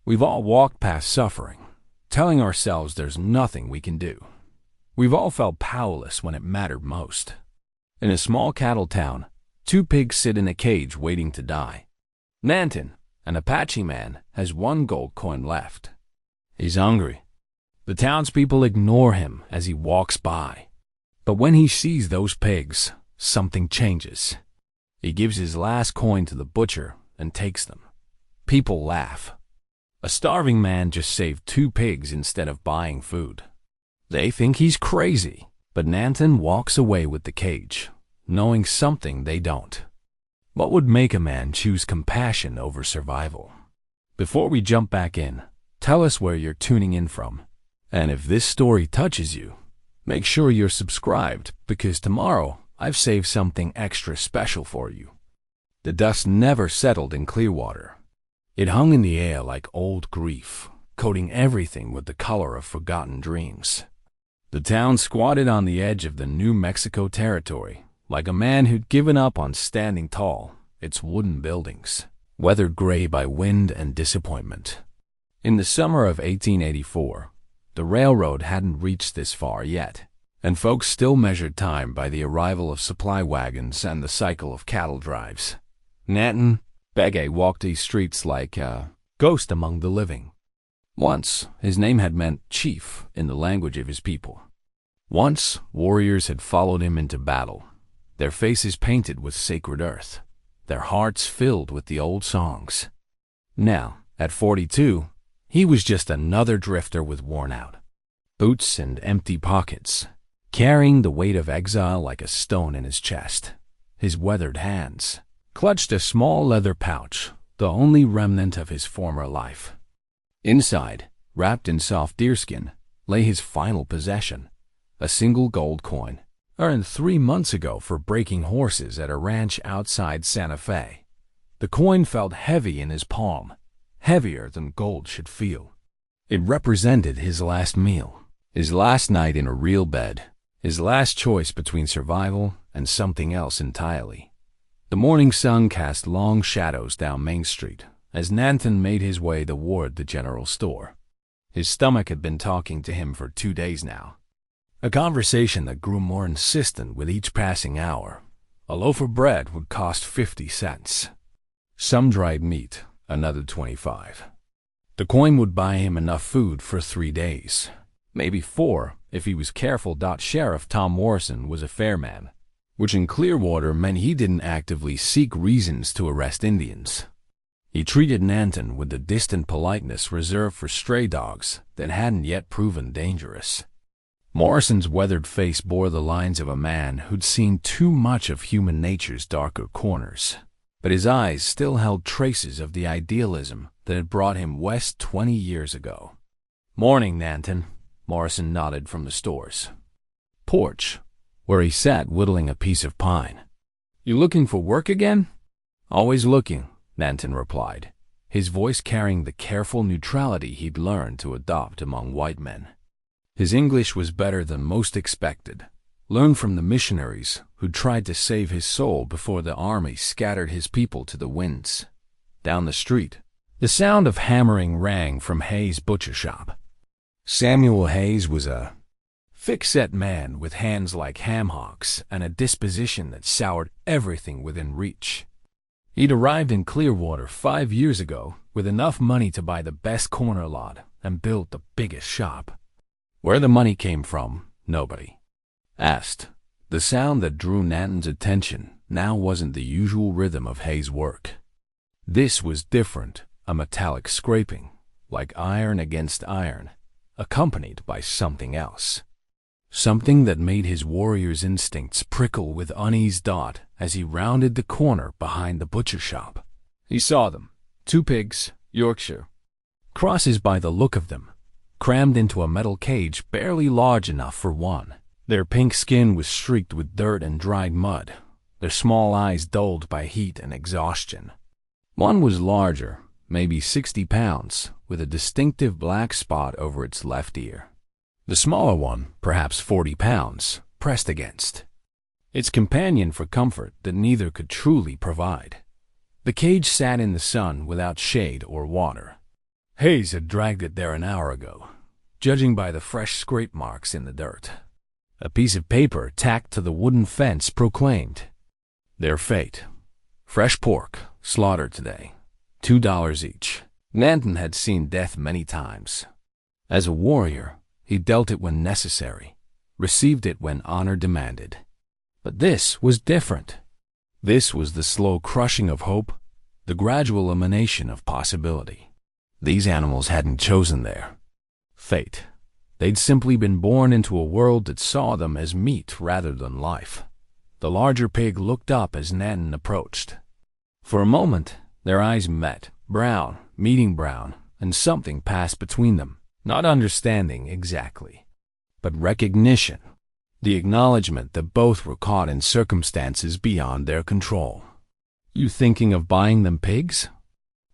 We've all walked past suffering, telling ourselves there's nothing we can do. We've all felt powerless when it mattered most. In a small cattle town, two pigs sit in a cage waiting to die. Nantan, an Apache man, has one gold coin left. He's hungry. The townspeople ignore him as he walks by. But when he sees those pigs, something changes. He gives his last coin to the butcher and takes them. People laugh. A starving man just saved two pigs instead of buying food. They think he's crazy, but Nantan walks away with the cage, knowing something they don't. What would make a man choose compassion over survival? Before we jump back in, tell us where you're tuning in from. And if this story touches you, make sure you're subscribed, because tomorrow I've saved something extra special for you. The dust never settled in Clearwater. It hung in the air like old grief, coating everything with the color of forgotten dreams. The town squatted on the edge of the New Mexico territory, like a man who'd given up on standing tall, its wooden buildings, weathered gray by wind and disappointment. In the summer of 1884, the railroad hadn't reached this far yet, and folks still measured time by the arrival of supply wagons and the cycle of cattle drives. Nantan Begay walked these streets like a ghost among the living. Once, his name had meant chief in the language of his people. Once, warriors had followed him into battle, their faces painted with sacred earth, their hearts filled with the old songs. Now, at 42, he was just another drifter with worn-out boots and empty pockets, carrying the weight of exile like a stone in his chest. His weathered hands clutched a small leather pouch, the only remnant of his former life. Inside, wrapped in soft deerskin, lay his final possession, a single gold coin, earned 3 months ago for breaking horses at a ranch outside Santa Fe. The coin felt heavy in his palm, heavier than gold should feel. It represented his last meal, his last night in a real bed, his last choice between survival and something else entirely. The morning sun cast long shadows down Main Street as Nantan made his way toward the general store. His stomach had been talking to him for 2 days now, a conversation that grew more insistent with each passing hour. A loaf of bread would cost 50 cents. Some dried meat, another 25. The coin would buy him enough food for 3 days, maybe 4 if he was careful. Sheriff Tom Morrison was a fair man, which in Clearwater meant he didn't actively seek reasons to arrest Indians. He treated Nantan with the distant politeness reserved for stray dogs that hadn't yet proven dangerous. Morrison's weathered face bore the lines of a man who'd seen too much of human nature's darker corners, but his eyes still held traces of the idealism that had brought him west 20 years ago. "Morning, Nantan," Morrison nodded from the store's porch, where he sat whittling a piece of pine. "You looking for work again?" "Always looking," Nantan replied, his voice carrying the careful neutrality he'd learned to adopt among white men. His English was better than most expected, learned from the missionaries who tried to save his soul before the army scattered his people to the winds. Down the street, the sound of hammering rang from Hayes' butcher shop. Samuel Hayes was a thick-set man with hands like ham hocks and a disposition that soured everything within reach. He'd arrived in Clearwater 5 years ago with enough money to buy the best corner lot and build the biggest shop. Where the money came from, nobody asked. The sound that drew Nantan's attention now wasn't the usual rhythm of Hayes' work. This was different, a metallic scraping, like iron against iron, accompanied by something else. Something that made his warrior's instincts prickle with uneased doubt as he rounded the corner behind the butcher shop. He saw them, 2 pigs, Yorkshire. Crosses by the look of them, crammed into a metal cage barely large enough for one. Their pink skin was streaked with dirt and dried mud, their small eyes dulled by heat and exhaustion. One was larger, maybe 60 pounds, with a distinctive black spot over its left ear. The smaller one, perhaps 40 pounds, pressed against its companion for comfort that neither could truly provide. The cage sat in the sun without shade or water. Hayes had dragged it there an hour ago, judging by the fresh scrape marks in the dirt. A piece of paper tacked to the wooden fence proclaimed, "Their fate. Fresh pork, slaughtered today. $2 each." Nantan had seen death many times. As a warrior, he dealt it when necessary, received it when honor demanded. But this was different. This was the slow crushing of hope, the gradual elimination of possibility. These animals hadn't chosen their fate. They'd simply been born into a world that saw them as meat rather than life. The larger pig looked up as Nantan approached. For a moment, their eyes met, brown, meeting brown, and something passed between them, not understanding exactly, but recognition, the acknowledgement that both were caught in circumstances beyond their control. "You thinking of buying them pigs?"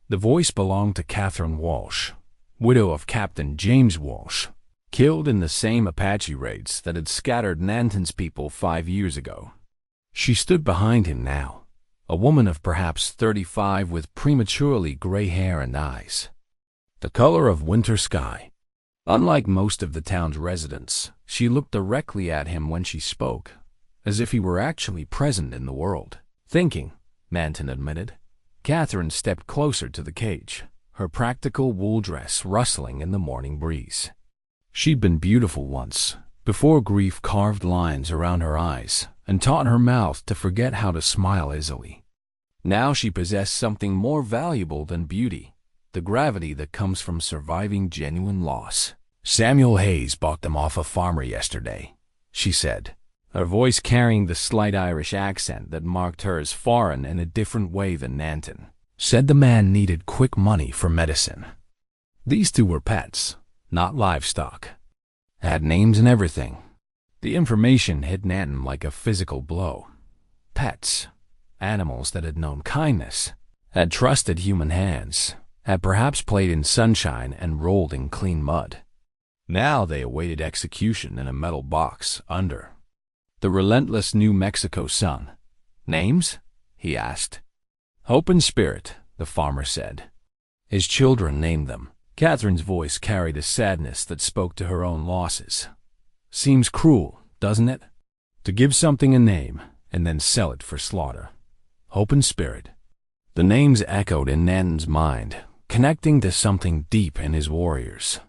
The voice belonged to Catherine Walsh, widow of Captain James Walsh, killed in the same Apache raids that had scattered Nantan's people 5 years ago. She stood behind him now, a woman of perhaps 35 with prematurely gray hair and eyes, the color of winter sky. Unlike most of the town's residents, she looked directly at him when she spoke, as if he were actually present in the world. "Thinking," Nantan admitted. Catherine stepped closer to the cage, her practical wool dress rustling in the morning breeze. She'd been beautiful once, before grief carved lines around her eyes and taught her mouth to forget how to smile easily. Now she possessed something more valuable than beauty, the gravity that comes from surviving genuine loss. "Samuel Hayes bought them off a farmer yesterday," she said, her voice carrying the slight Irish accent that marked her as foreign in a different way than Nantan. "Said the man needed quick money for medicine." These two were pets, not livestock. Had names and everything. The information hit Nantan like a physical blow. Pets, animals that had known kindness, had trusted human hands, had perhaps played in sunshine and rolled in clean mud. Now they awaited execution in a metal box under the relentless New Mexico sun. "Names?" he asked. "Hope and Spirit," the farmer said. His children named them. Catherine's voice carried a sadness that spoke to her own losses. "Seems cruel, doesn't it? To give something a name and then sell it for slaughter. Hope and Spirit." The names echoed in Nantan's mind, connecting to something deep in his warriors'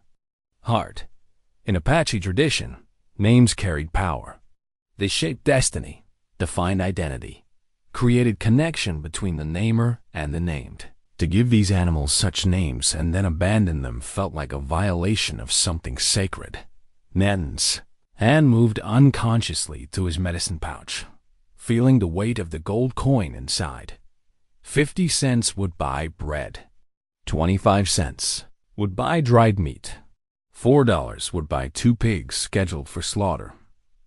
heart. In Apache tradition, names carried power. They shaped destiny, defined identity, created connection between the namer and the named. To give these animals such names and then abandon them felt like a violation of something sacred. Nantan's hand moved unconsciously to his medicine pouch, feeling the weight of the gold coin inside. 50 cents would buy bread. 25 cents would buy dried meat. $4 would buy 2 pigs scheduled for slaughter,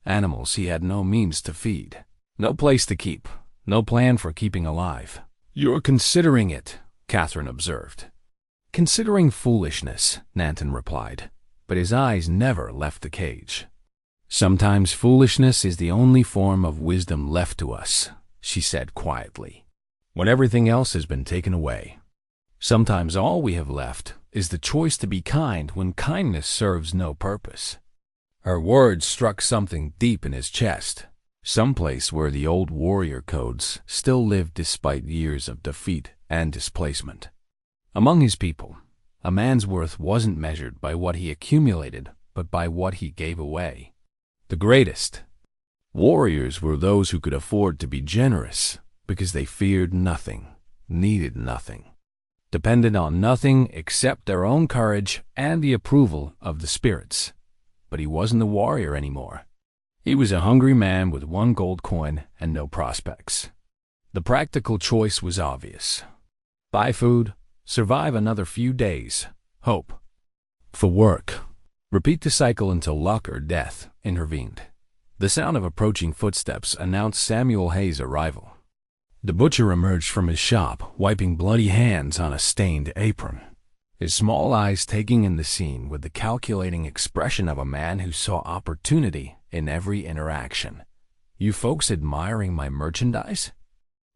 animals he had no means to feed, no place to keep, no plan for keeping alive. "You're considering it," Catherine observed. "Considering foolishness," Nantan replied, but his eyes never left the cage. "Sometimes foolishness is the only form of wisdom left to us," she said quietly, "when everything else has been taken away. Sometimes all we have left is the choice to be kind when kindness serves no purpose." Her words struck something deep in his chest, someplace where the old warrior codes still lived despite years of defeat and displacement. Among his people, a man's worth wasn't measured by what he accumulated, but by what he gave away. The greatest warriors were those who could afford to be generous because they feared nothing, needed nothing, depended on nothing except their own courage and the approval of the spirits. But he wasn't a warrior anymore. He was a hungry man with 1 gold coin and no prospects. The practical choice was obvious. Buy food, survive another few days, hope for work. Repeat the cycle until luck or death intervened. The sound of approaching footsteps announced Samuel Hayes' arrival. The butcher emerged from his shop, wiping bloody hands on a stained apron, his small eyes taking in the scene with the calculating expression of a man who saw opportunity in every interaction. "You folks admiring my merchandise?"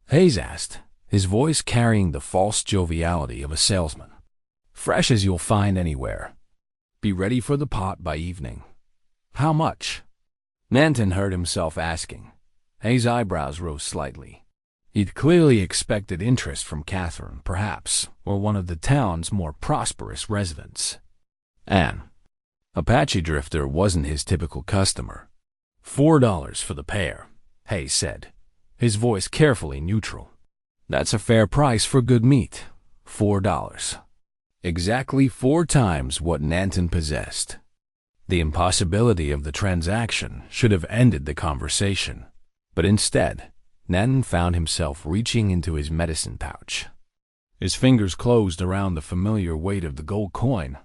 Hayes asked, his voice carrying the false joviality of a salesman. fresh as you'll find anywhere. Be ready for the pot by evening. How much? Nantan heard himself asking. Hayes' eyebrows rose slightly. He'd clearly expected interest from Catherine, perhaps, or one of the town's more prosperous residents. An Apache drifter wasn't his typical customer. $4 for the pair, Hayes said, his voice carefully neutral. That's a fair price for good meat. $4. Exactly 4 times what Nantan possessed. The impossibility of the transaction should have ended the conversation, but instead, Nantan found himself reaching into his medicine pouch. His fingers closed around the familiar weight of the gold coin,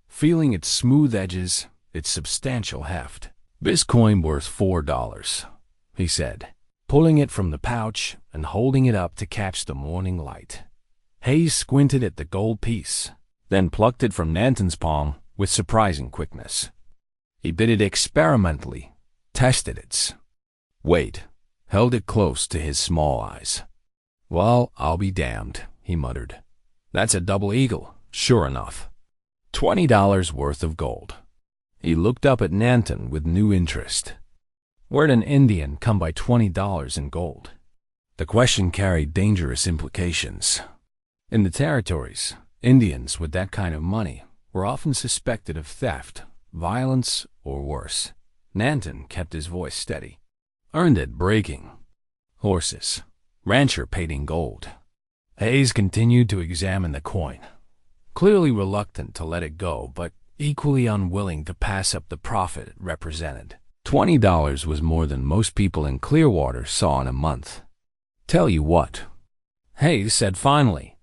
feeling its smooth edges, its substantial heft. This coin worth $4, he said, pulling it from the pouch and holding it up to catch the morning light. Hayes squinted at the gold piece, then plucked it from Nantan's palm with surprising quickness. He did it experimentally, tested its weight, held it close to his small eyes. Well, I'll be damned, he muttered. That's a double eagle, sure enough. $20 worth of gold. He looked up at Nantan with new interest. Where'd an Indian come by $20 in gold? The question carried dangerous implications. In the territories, Indians with that kind of money were often suspected of theft, violence, or worse. Nantan kept his voice steady. Earned it breaking. Horses. Rancher paid in gold. Hayes continued to examine the coin, clearly reluctant to let it go, but equally unwilling to pass up the profit it represented. $20 was more than most people in Clearwater saw in a month. Tell you what, Hayes said finally.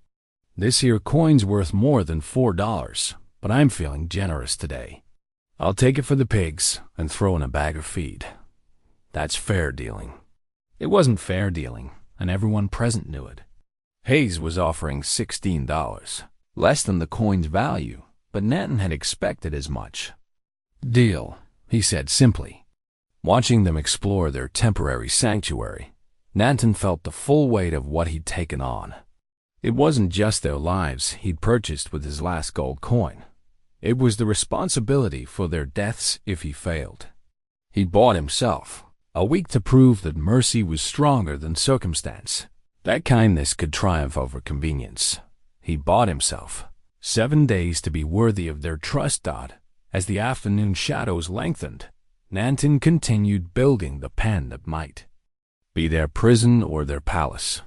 This here coin's worth more than $4, but I'm feeling generous today. I'll take it for the pigs and throw in a bag of feed. That's fair dealing. It wasn't fair dealing, and everyone present knew it. Hayes was offering $16, less than the coin's value, but Nantan had expected as much. Deal, he said simply. Watching them explore their temporary sanctuary, Nantan felt the full weight of what he'd taken on. It wasn't just their lives he'd purchased with his last gold coin. It was the responsibility for their deaths if he failed. He'd bought himself a week to prove that mercy was stronger than circumstance, that kindness could triumph over convenience. He bought himself 7 days to be worthy of their trust. As the afternoon shadows lengthened, Nantan continued building the pen that might be their prison or their palace,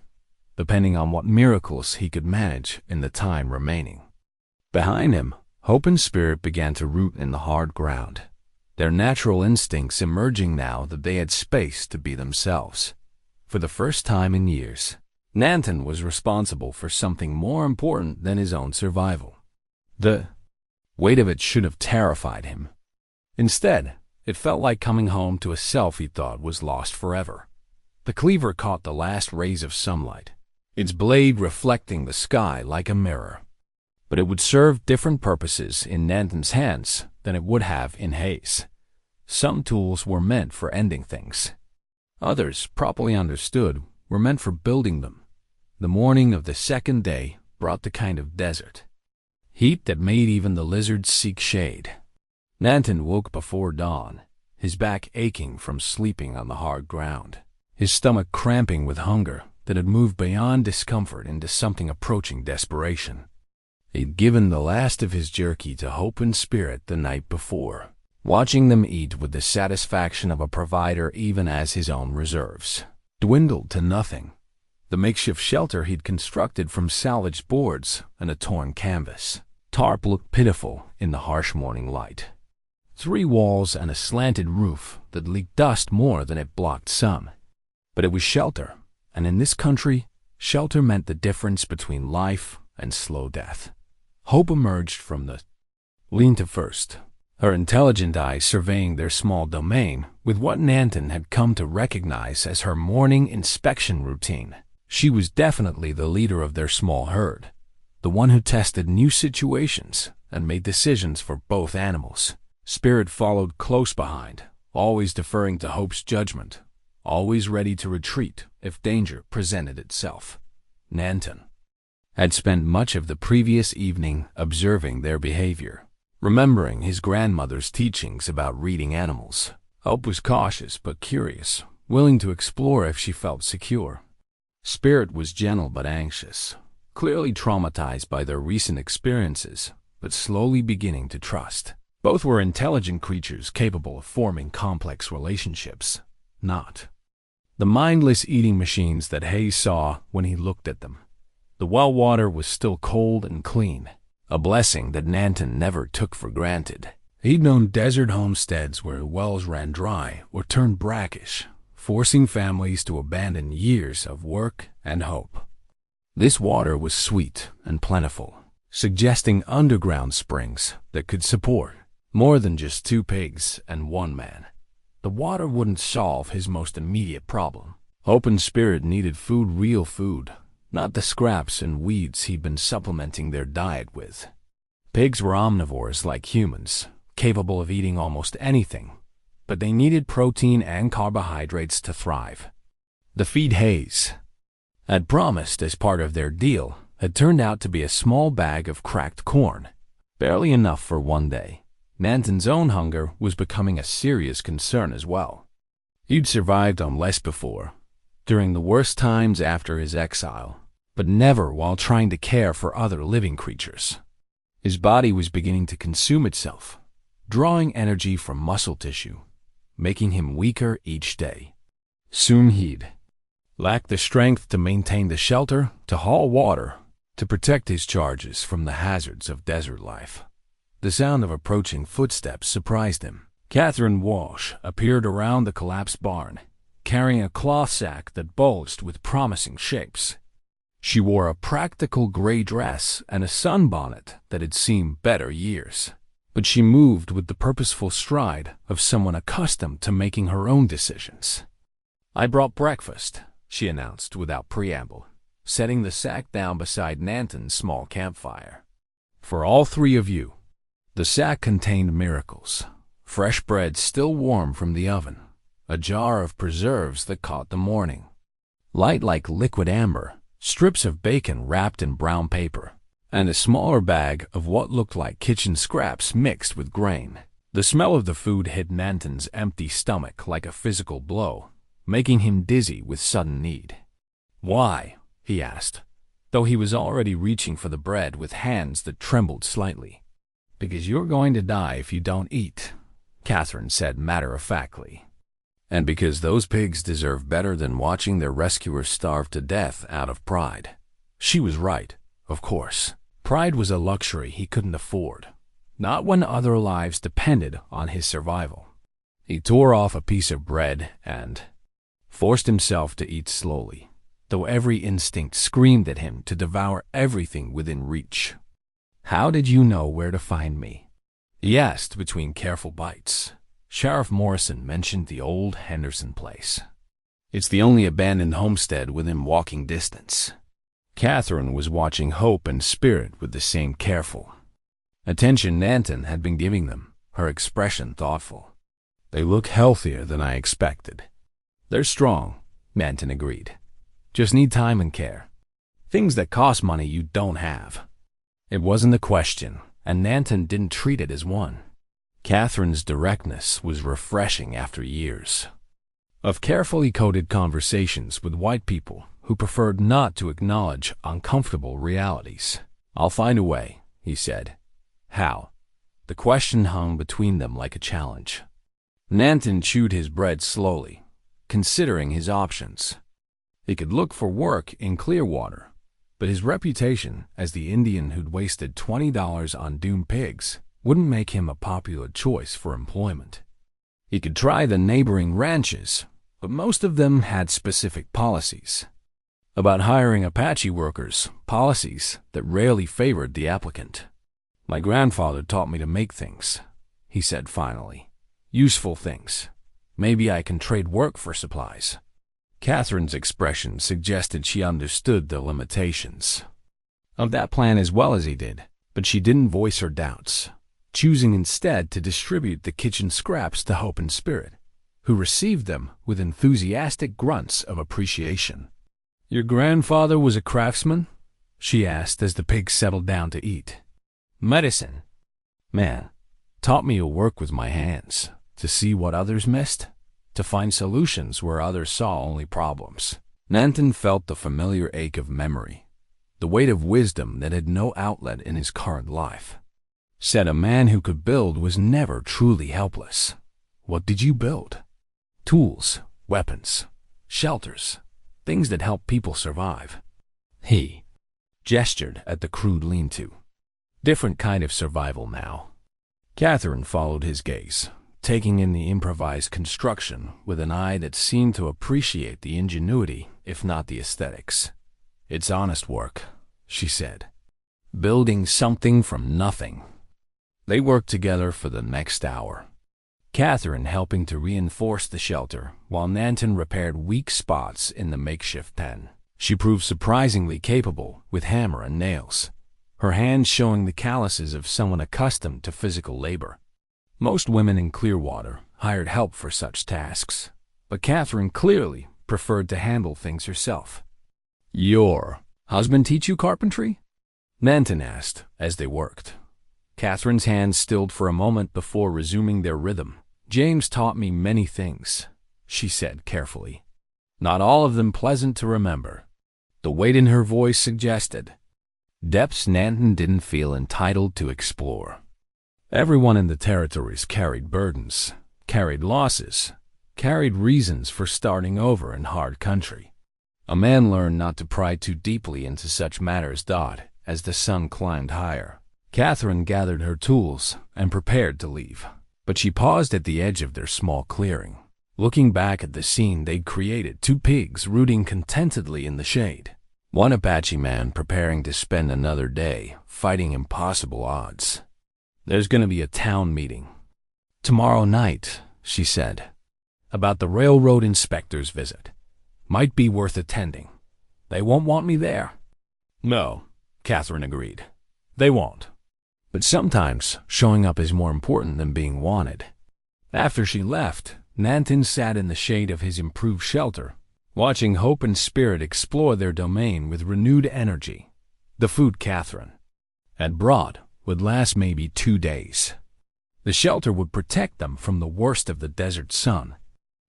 depending on what miracles he could manage in the time remaining. Behind him, hope and spirit began to root in the hard ground, their natural instincts emerging now that they had space to be themselves. For the first time in years, Nantan was responsible for something more important than his own survival. The weight of it should have terrified him. Instead, it felt like coming home to a self he thought was lost forever. The cleaver caught the last rays of sunlight, its blade reflecting the sky like a mirror. But it would serve different purposes in Nantan's hands than it would have in Hayes. Some tools were meant for ending things. Others, properly understood, were meant for building them. The morning of the second day brought the kind of desert heat that made even the lizards seek shade. Nantan woke before dawn, his back aching from sleeping on the hard ground, his stomach cramping with hunger that had moved beyond discomfort into something approaching desperation. He'd given the last of his jerky to hope and spirit the night before, watching them eat with the satisfaction of a provider even as his own reserves dwindled to nothing. The makeshift shelter he'd constructed from salvaged boards and a torn canvas tarp looked pitiful in the harsh morning light. 3 walls and a slanted roof that leaked dust more than it blocked sun. But it was shelter, and in this country, shelter meant the difference between life and slow death. Hope emerged from the lean-to first, her intelligent eyes surveying their small domain with what Nantan had come to recognize as her morning inspection routine. She was definitely the leader of their small herd, the one who tested new situations and made decisions for both animals. Spirit followed close behind, always deferring to Hope's judgment, always ready to retreat if danger presented itself. Nantan had spent much of the previous evening observing their behavior, remembering his grandmother's teachings about reading animals. Hope was cautious but curious, willing to explore if she felt secure. Spirit was gentle but anxious, clearly traumatized by their recent experiences, but slowly beginning to trust. Both were intelligent creatures capable of forming complex relationships, not the mindless eating machines that Hayes saw when he looked at them. The well water was still cold and clean, a blessing that Nantan never took for granted. He'd known desert homesteads where wells ran dry or turned brackish, forcing families to abandon years of work and hope. This water was sweet and plentiful, suggesting underground springs that could support more than just 2 pigs and 1 man. The water wouldn't solve his most immediate problem. Hope and Spirit needed food, real food, not the scraps and weeds he'd been supplementing their diet with. Pigs were omnivores like humans, capable of eating almost anything, but they needed protein and carbohydrates to thrive. The feed Hayes had promised as part of their deal had turned out to be a small bag of cracked corn, barely enough for one day. Nantan's own hunger was becoming a serious concern as well. He'd survived on less before, during the worst times after his exile, but never while trying to care for other living creatures. His body was beginning to consume itself, drawing energy from muscle tissue, making him weaker each day. Soon he'd lack the strength to maintain the shelter, to haul water, to protect his charges from the hazards of desert life. The sound of approaching footsteps surprised him. Catherine Walsh appeared around the collapsed barn, carrying a cloth sack that bulged with promising shapes. She wore a practical gray dress and a sunbonnet that had seen better years, but she moved with the purposeful stride of someone accustomed to making her own decisions. "I brought breakfast," she announced without preamble, setting the sack down beside Nantan's small campfire. "For all 3 of you." The sack contained miracles: fresh bread still warm from the oven, a jar of preserves that caught the morning, light like liquid amber, strips of bacon wrapped in brown paper, and a smaller bag of what looked like kitchen scraps mixed with grain. The smell of the food hit Nantan's empty stomach like a physical blow, making him dizzy with sudden need. "Why?" he asked, though he was already reaching for the bread with hands that trembled slightly. "Because you're going to die if you don't eat," Catherine said matter-of-factly. "And because those pigs deserve better than watching their rescuers starve to death out of pride." She was right, of course. Pride was a luxury he couldn't afford, not when other lives depended on his survival. He tore off a piece of bread and forced himself to eat slowly, though every instinct screamed at him to devour everything within reach. "How did you know where to find me?" he asked between careful bites. Sheriff Morrison mentioned the old Henderson place. "It's the only abandoned homestead within walking distance." Catherine was watching Hope and Spirit with the same careful attention Nantan had been giving them, her expression thoughtful. "They look healthier than I expected." "They're strong," Nantan agreed. "Just need time and care. Things that cost money you don't have." It wasn't a question, and Nantan didn't treat it as one. Catherine's directness was refreshing after years of carefully coded conversations with white people who preferred not to acknowledge uncomfortable realities. "I'll find a way," he said. "How?" The question hung between them like a challenge. Nantan chewed his bread slowly, considering his options. He could look for work in Clearwater, but his reputation as the Indian who'd wasted $20 on doomed pigs wouldn't make him a popular choice for employment. He could try the neighboring ranches, but most of them had specific policies about hiring Apache workers, policies that rarely favored the applicant. "My grandfather taught me to make things," he said finally. "Useful things. Maybe I can trade work for supplies." Catherine's expression suggested she understood the limitations of that plan as well as he did, but she didn't voice her doubts, choosing instead to distribute the kitchen scraps to Hope and Spirit, who received them with enthusiastic grunts of appreciation. "Your grandfather was a craftsman?" she asked as the pigs settled down to eat. Medicine. Man, taught me to work with my hands, to see what others missed, to find solutions where others saw only problems. Nantan felt the familiar ache of memory, the weight of wisdom that had no outlet in his current life. Said a man who could build was never truly helpless. What did you build? Tools, weapons, shelters, things that help people survive. He gestured at the crude lean-to. Different kind of survival now. Catherine followed his gaze, taking in the improvised construction with an eye that seemed to appreciate the ingenuity, if not the aesthetics. It's honest work, she said. Building something from nothing. They worked together for the next hour, Catherine helping to reinforce the shelter while Nantan repaired weak spots in the makeshift pen. She proved surprisingly capable with hammer and nails, her hands showing the calluses of someone accustomed to physical labor. Most women in Clearwater hired help for such tasks, but Catherine clearly preferred to handle things herself. Your husband teach you carpentry? Nantan asked as they worked. Catherine's hands stilled for a moment before resuming their rhythm. James taught me many things, she said carefully. Not all of them pleasant to remember. The weight in her voice suggested depths Nantan didn't feel entitled to explore. Everyone in the territories carried burdens, carried losses, carried reasons for starting over in hard country. A man learned not to pry too deeply into such matters. As the sun climbed higher, Catherine gathered her tools and prepared to leave, but she paused at the edge of their small clearing, looking back at the scene they'd created. 2 pigs rooting contentedly in the shade. One Apache man preparing to spend another day fighting impossible odds. There's going to be a town meeting tomorrow night, she said, about the railroad inspector's visit. Might be worth attending. They won't want me there. No, Catherine agreed. They won't. But sometimes showing up is more important than being wanted. After she left, Nantan sat in the shade of his improved shelter, watching Hope and Spirit explore their domain with renewed energy. The food Catherine had brought would last maybe 2 days. The shelter would protect them from the worst of the desert sun.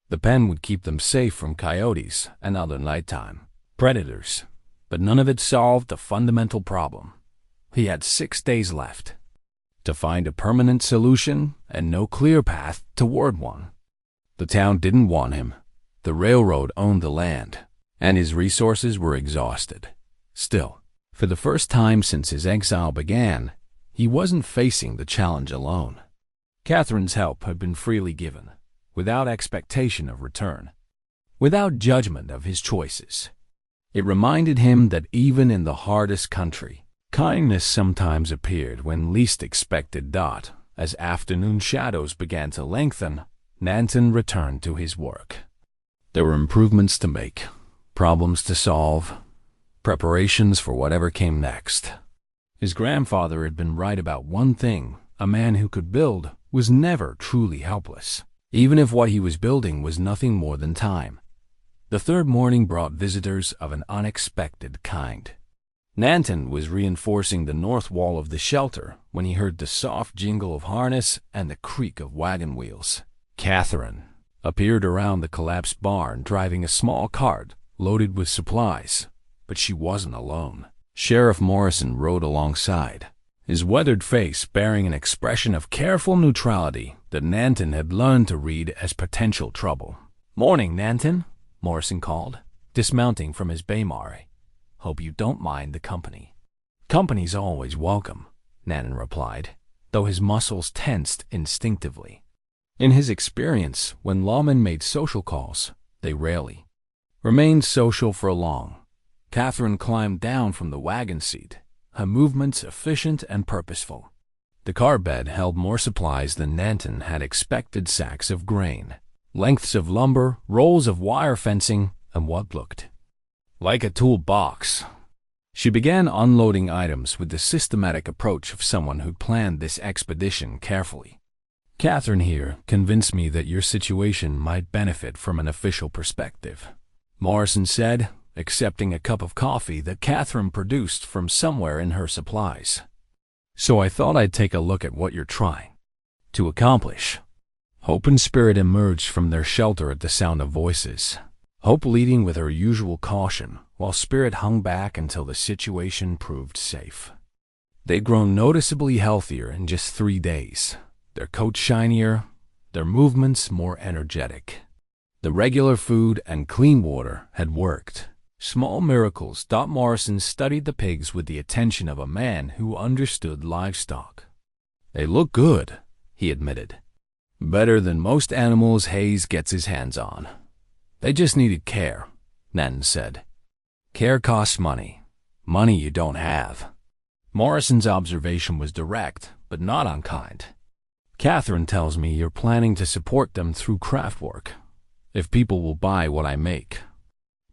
The pen would keep them safe from coyotes and other nighttime predators. But none of it solved the fundamental problem. He had 6 days left to find a permanent solution and no clear path toward one. The town didn't want him. The railroad owned the land, and his resources were exhausted. Still, for the first time since his exile began, he wasn't facing the challenge alone. Catherine's help had been freely given, without expectation of return, without judgment of his choices. It reminded him that even in the hardest country, kindness sometimes appeared when least expected. As afternoon shadows began to lengthen, Nantan returned to his work. There were improvements to make, problems to solve, preparations for whatever came next. His grandfather had been right about one thing: a man who could build was never truly helpless, even if what he was building was nothing more than time. The third morning brought visitors of an unexpected kind. Nantan was reinforcing the north wall of the shelter when he heard the soft jingle of harness and the creak of wagon wheels. Catherine appeared around the collapsed barn driving a small cart loaded with supplies, but she wasn't alone. Sheriff Morrison rode alongside, his weathered face bearing an expression of careful neutrality that Nantan had learned to read as potential trouble. "Morning, Nantan," Morrison called, dismounting from his Baymare. "Hope you don't mind the company." "Company's always welcome," Nantan replied, though his muscles tensed instinctively. In his experience, when lawmen made social calls, they rarely remained social for long. Catherine climbed down from the wagon seat, her movements efficient and purposeful. The car bed held more supplies than Nantan had expected: sacks of grain, lengths of lumber, rolls of wire fencing, and what looked like a toolbox. She began unloading items with the systematic approach of someone who'd planned this expedition carefully. "Catherine here convinced me that your situation might benefit from an official perspective," Morrison said, accepting a cup of coffee that Catherine produced from somewhere in her supplies. "So I thought I'd take a look at what you're trying to accomplish." Hope and Spirit emerged from their shelter at the sound of voices, Hope leading with her usual caution, while Spirit hung back until the situation proved safe. They'd grown noticeably healthier in just 3 days, their coats shinier, their movements more energetic. The regular food and clean water had worked. Small miracles. Morrison studied the pigs with the attention of a man who understood livestock. "They look good," he admitted. "Better than most animals Hayes gets his hands on." "They just needed care," Nantan said. "Care costs money. Money you don't have." Morrison's observation was direct, but not unkind. "Catherine tells me you're planning to support them through craft work, if people will buy what I make."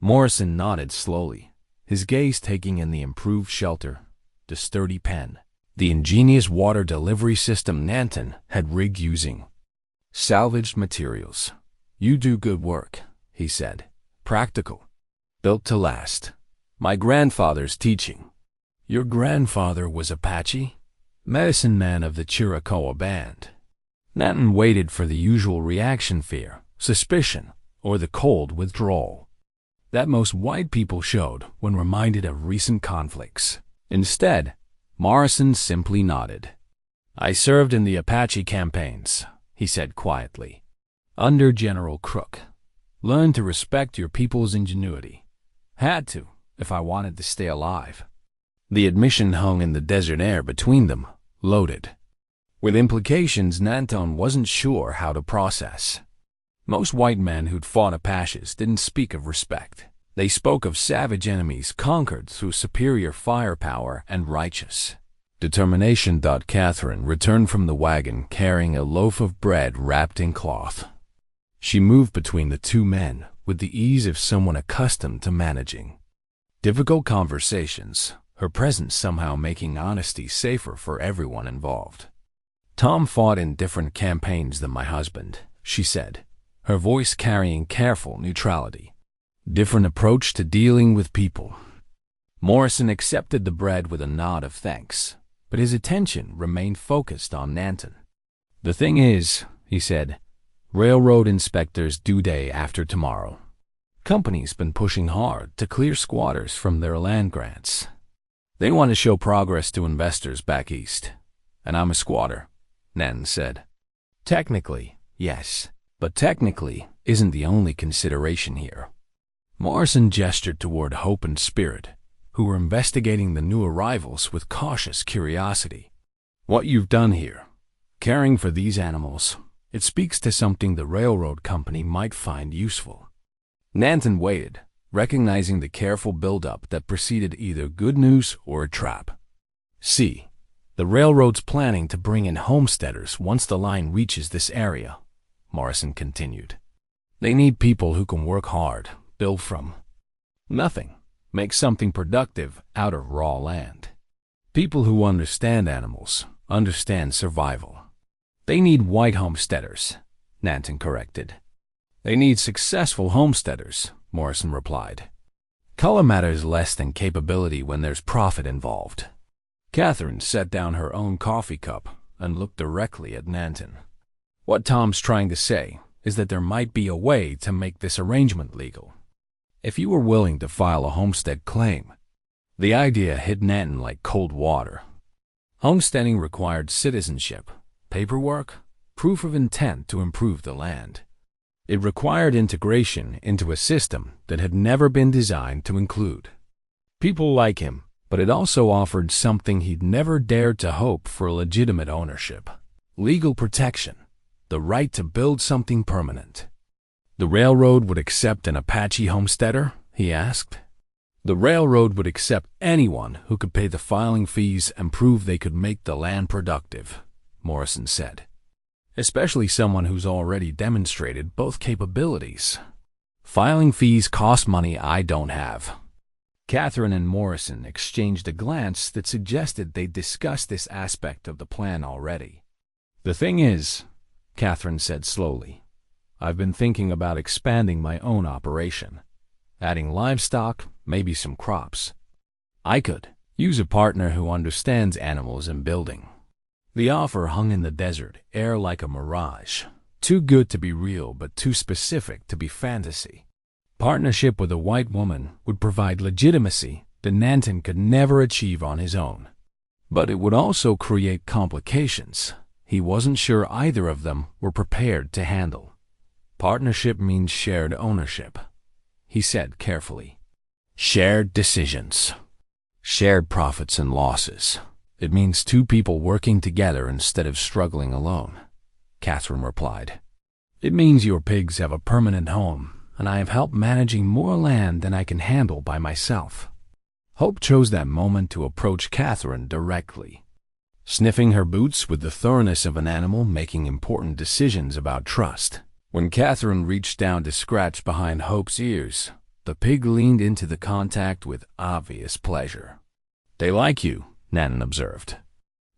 Morrison nodded slowly, his gaze taking in the improved shelter, the sturdy pen, the ingenious water delivery system Nantan had rigged using salvaged materials. "You do good work," he said. "Practical. Built to last. My grandfather's teaching." "Your grandfather was Apache? Medicine man of the Chiricahua band?" Nantan waited for the usual reaction: fear, suspicion, or the cold withdrawal that most white people showed when reminded of recent conflicts. Instead, Morrison simply nodded. "I served in the Apache campaigns," he said quietly, "under General Crook. Learned to respect your people's ingenuity. Had to, if I wanted to stay alive." The admission hung in the desert air between them, loaded with implications Nantan wasn't sure how to process. Most white men who'd fought Apaches didn't speak of respect. They spoke of savage enemies conquered through superior firepower and righteous determination. Catherine returned from the wagon carrying a loaf of bread wrapped in cloth. She moved between the two men with the ease of someone accustomed to managing difficult conversations, her presence somehow making honesty safer for everyone involved. "Tom fought in different campaigns than my husband," she said, her voice carrying careful neutrality. "Different approach to dealing with people." Morrison accepted the bread with a nod of thanks, but his attention remained focused on Nantan. "The thing is," he said, "railroad inspectors due day after tomorrow. Company's been pushing hard to clear squatters from their land grants. They want to show progress to investors back east. And I'm a squatter," Nantan said. "Technically, yes, but technically isn't the only consideration here." Morrison gestured toward Hope and Spirit, who were investigating the new arrivals with cautious curiosity. "What you've done here, caring for these animals, it speaks to something the railroad company might find useful." Nantan waited, recognizing the careful build-up that preceded either good news or a trap. "See, the railroad's planning to bring in homesteaders once the line reaches this area," Morrison continued. "They need people who can work hard, build from nothing, make something productive out of raw land. People who understand animals, understand survival." "They need white homesteaders," Nantan corrected. "They need successful homesteaders," Morrison replied. "Color matters less than capability when there's profit involved." Catherine set down her own coffee cup and looked directly at Nantan. "What Tom's trying to say is that there might be a way to make this arrangement legal. If you were willing to file a homestead claim." The idea hit Nantan like cold water. Homesteading required citizenship, paperwork, proof of intent to improve the land. It required integration into a system that had never been designed to include people like him, but it also offered something he'd never dared to hope for: legitimate ownership, legal protection, the right to build something permanent. "The railroad would accept an Apache homesteader?" he asked. "The railroad would accept anyone who could pay the filing fees and prove they could make the land productive," Morrison said. "Especially someone who's already demonstrated both capabilities. Filing fees cost money I don't have." Catherine and Morrison exchanged a glance that suggested they'd discussed this aspect of the plan already. "The thing is," Catherine said slowly, "I've been thinking about expanding my own operation. adding livestock, maybe some crops. I could use a partner who understands animals and building. The offer hung in the desert air like a mirage, too good to be real but too specific to be fantasy. Partnership with a white woman would provide legitimacy that Nantan could never achieve on his own. But it would also create complications he wasn't sure either of them were prepared to handle. Partnership means shared ownership, he said carefully. Shared decisions. Shared profits and losses. It means two people working together instead of struggling alone, Catherine replied. It means your pigs have a permanent home, and I have help managing more land than I can handle by myself. Hope chose that moment to approach Catherine directly. Sniffing her boots with the thoroughness of an animal making important decisions about trust. When Catherine reached down to scratch behind Hope's ears, the pig leaned into the contact with obvious pleasure. They like you, Nantan observed.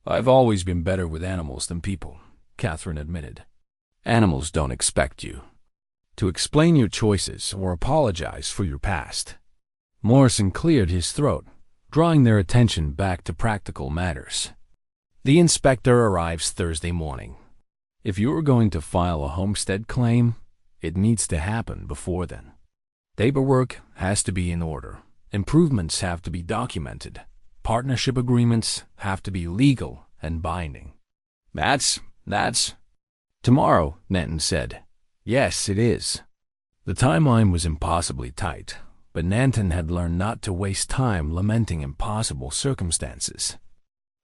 I've always been better with animals than people, Catherine admitted. Animals don't expect you to explain your choices or apologize for your past. Morrison cleared his throat, drawing their attention back to practical matters. The inspector arrives Thursday morning. If you're going to file a homestead claim, it needs to happen before then. Paperwork has to be in order. Improvements have to be documented. Partnership agreements have to be legal and binding. That's... Tomorrow, Nantan said. Yes, it is. The timeline was impossibly tight, but Nantan had learned not to waste time lamenting impossible circumstances.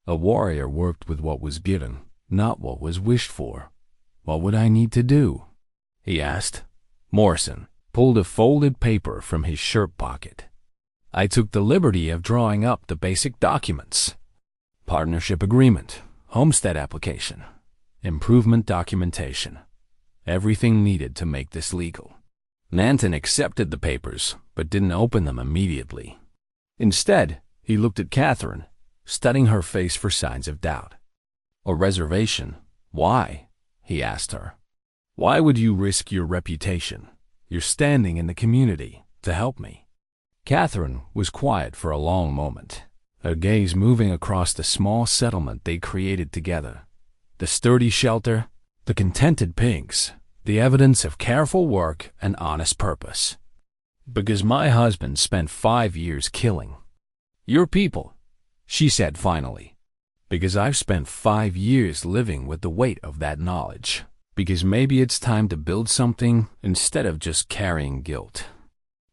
A warrior worked with what was given, not what was wished for. What would I need to do? He asked. Morrison pulled a folded paper from his shirt pocket. I took the liberty of drawing up the basic documents. Partnership agreement, homestead application, improvement documentation. Everything needed to make this legal. Nantan accepted the papers, but didn't open them immediately. Instead, he looked at Catherine, studying her face for signs of doubt. A reservation? Why? He asked her. Why would you risk your reputation, your standing in the community, to help me? Catherine was quiet for a long moment, her gaze moving across the small settlement they created together. The sturdy shelter, the contented pigs, the evidence of careful work and honest purpose. Because my husband spent 5 years killing your people, she said finally. Because I've spent 5 years living with the weight of that knowledge. Because maybe it's time to build something instead of just carrying guilt.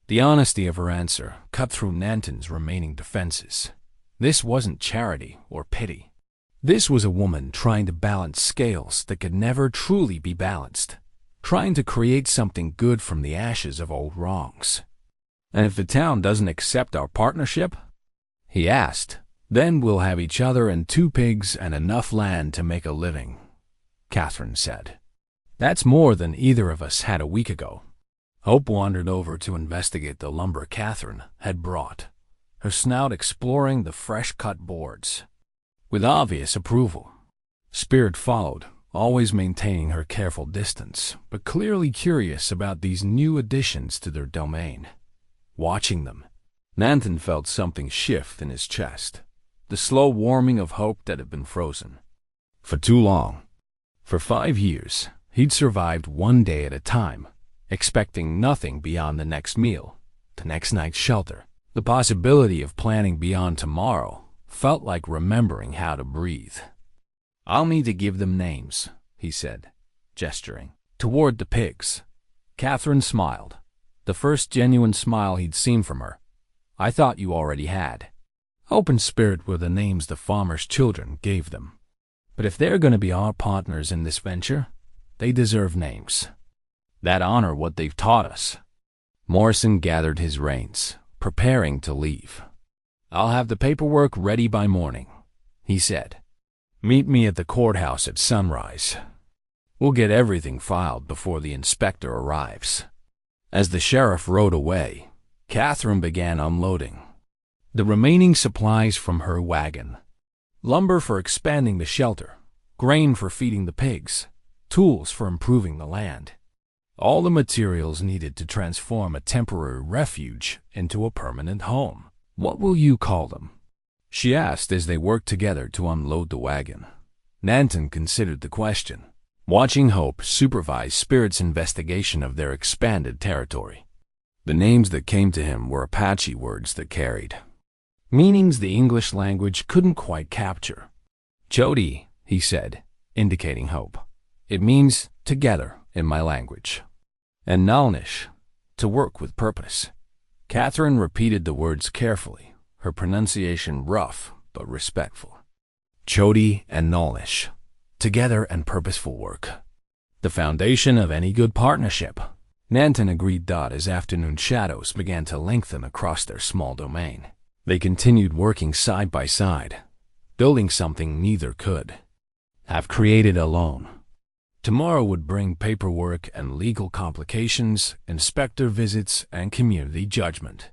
The honesty of her answer cut through Nantan's remaining defenses. This wasn't charity or pity. This was a woman trying to balance scales that could never truly be balanced, trying to create something good from the ashes of old wrongs. And if the town doesn't accept our partnership? He asked. Then we'll have each other and 2 pigs and enough land to make a living, Catherine said. That's more than either of us had a week ago. Hope wandered over to investigate the lumber Catherine had brought, her snout exploring the fresh-cut boards. With obvious approval, Spirit followed, always maintaining her careful distance, but clearly curious about these new additions to their domain. Watching them, Nantan felt something shift in his chest. The slow warming of hope that had been frozen. For too long, for 5 years, he'd survived one day at a time, expecting nothing beyond the next meal, the next night's shelter. The possibility of planning beyond tomorrow felt like remembering how to breathe. I'll need to give them names, he said, gesturing toward the pigs. Catherine smiled, the first genuine smile he'd seen from her. I thought you already had. Hope and Spirit were the names the farmers' children gave them. But if they're going to be our partners in this venture, they deserve names that honor what they've taught us. Morrison gathered his reins, preparing to leave. I'll have the paperwork ready by morning, he said. Meet me at the courthouse at sunrise. We'll get everything filed before the inspector arrives. As the sheriff rode away, Catherine began unloading the remaining supplies from her wagon. Lumber for expanding the shelter, grain for feeding the pigs, tools for improving the land. all the materials needed to transform a temporary refuge into a permanent home. "What will you call them?" she asked as they worked together to unload the wagon. Nantan considered the question, watching Hope supervise Spirit's investigation of their expanded territory. The names that came to him were Apache words that carried meanings the English language couldn't quite capture. "Jody," he said, indicating Hope. "It means together in my language." And Nalnish, to work with purpose. Catherine repeated the words carefully, her pronunciation rough but respectful. Jody and Nalnish, together and purposeful work. The foundation of any good partnership. Nantan agreed as afternoon shadows began to lengthen across their small domain. They continued working side by side, building something neither could have created alone. Tomorrow would bring paperwork and legal complications, inspector visits, and community judgment.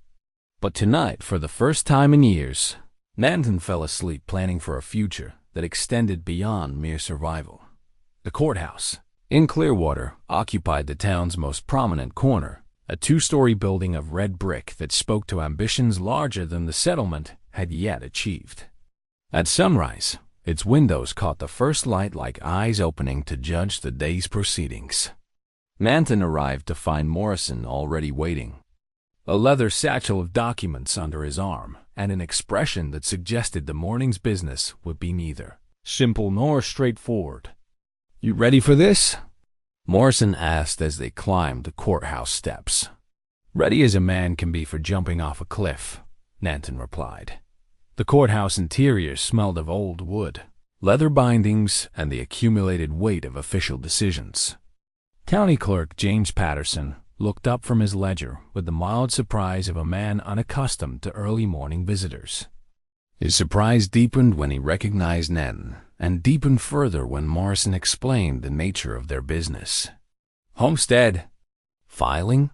But tonight, for the first time in years, Nantan fell asleep planning for a future that extended beyond mere survival. The courthouse in Clearwater occupied the town's most prominent corner, a two-story building of red brick that spoke to ambitions larger than the settlement had yet achieved. At sunrise, its windows caught the first light like eyes opening to judge the day's proceedings. Nantan arrived to find Morrison already waiting, a leather satchel of documents under his arm, and an expression that suggested the morning's business would be neither simple nor straightforward. "You ready for this?" Morrison asked as they climbed the courthouse steps. "Ready as a man can be for jumping off a cliff," Nantan replied. The courthouse interior smelled of old wood, leather bindings, and the accumulated weight of official decisions. County Clerk James Patterson looked up from his ledger with the mild surprise of a man unaccustomed to early morning visitors. His surprise deepened when he recognized Nantan, and deepened further when Morrison explained the nature of their business. "Homestead filing?"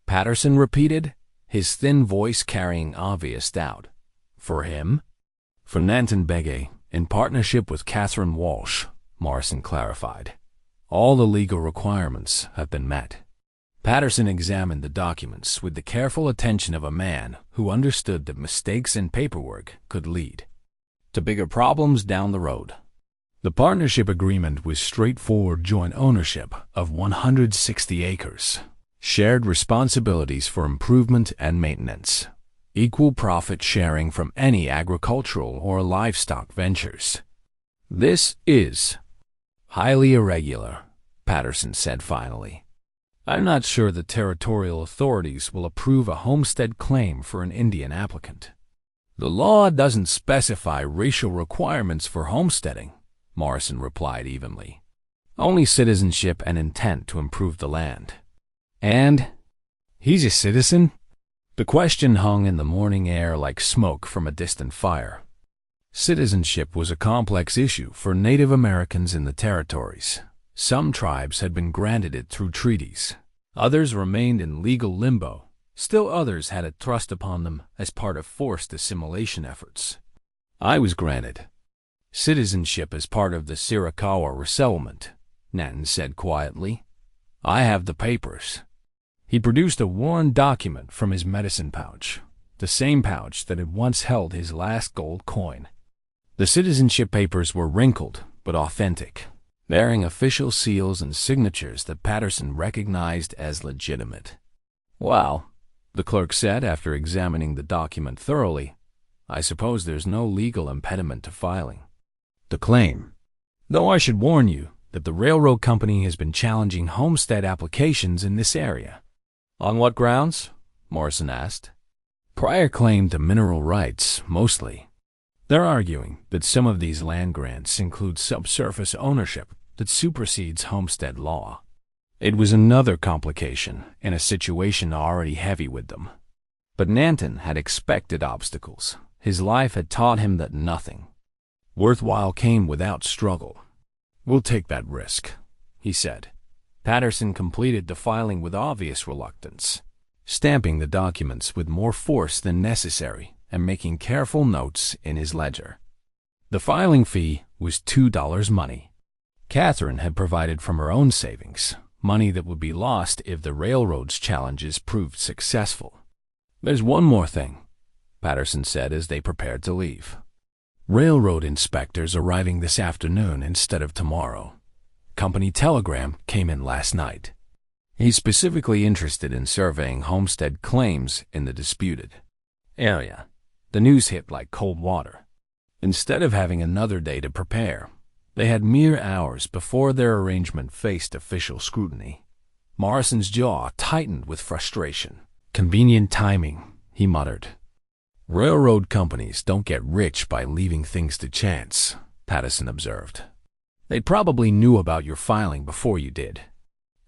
Patterson repeated, his thin voice carrying obvious doubt. "For him?" "For Nantan Begay, in partnership with Catherine Walsh," Morrison clarified. "All the legal requirements have been met." Patterson examined the documents with the careful attention of a man who understood that mistakes in paperwork could lead to bigger problems down the road. The partnership agreement was straightforward joint ownership of 160 acres, shared responsibilities for improvement and maintenance, equal profit sharing from any agricultural or livestock ventures. "This is highly irregular," Patterson said finally. "I'm not sure the territorial authorities will approve a homestead claim for an Indian applicant." "The law doesn't specify racial requirements for homesteading," Morrison replied evenly. "Only citizenship and intent to improve the land." "And he's a citizen?" The question hung in the morning air like smoke from a distant fire. Citizenship was a complex issue for Native Americans in the territories. Some tribes had been granted it through treaties. Others remained in legal limbo. Still others had it thrust upon them as part of forced assimilation efforts. "I was granted citizenship as part of the Sirikawa resettlement," Nantan said quietly. "I have the papers." He produced a worn document from his medicine pouch, the same pouch that had once held his last gold coin. The citizenship papers were wrinkled but authentic, bearing official seals and signatures that Patterson recognized as legitimate. "Well," the clerk said after examining the document thoroughly, "I suppose there's no legal impediment to filing the claim. Though I should warn you that the railroad company has been challenging homestead applications in this area." "On what grounds?" Morrison asked. "Prior claim to mineral rights, mostly. They're arguing that some of these land grants include subsurface ownership that supersedes homestead law." It was another complication in a situation already heavy with them. But Nantan had expected obstacles. His life had taught him that nothing worthwhile came without struggle. "We'll take that risk," he said. Patterson completed the filing with obvious reluctance, stamping the documents with more force than necessary and making careful notes in his ledger. The filing fee was $2 money. Catherine had provided from her own savings. money that would be lost if the railroad's challenges proved successful. "There's one more thing," Patterson said as they prepared to leave. "Railroad inspectors arriving this afternoon instead of tomorrow. Company telegram came in last night. He's specifically interested in surveying homestead claims in the disputed area." The news hit like cold water. Instead of having another day to prepare, they had mere hours before their arrangement faced official scrutiny. Morrison's jaw tightened with frustration. "Convenient timing," he muttered. "Railroad companies don't get rich by leaving things to chance," Patterson observed. "They probably knew about your filing before you did."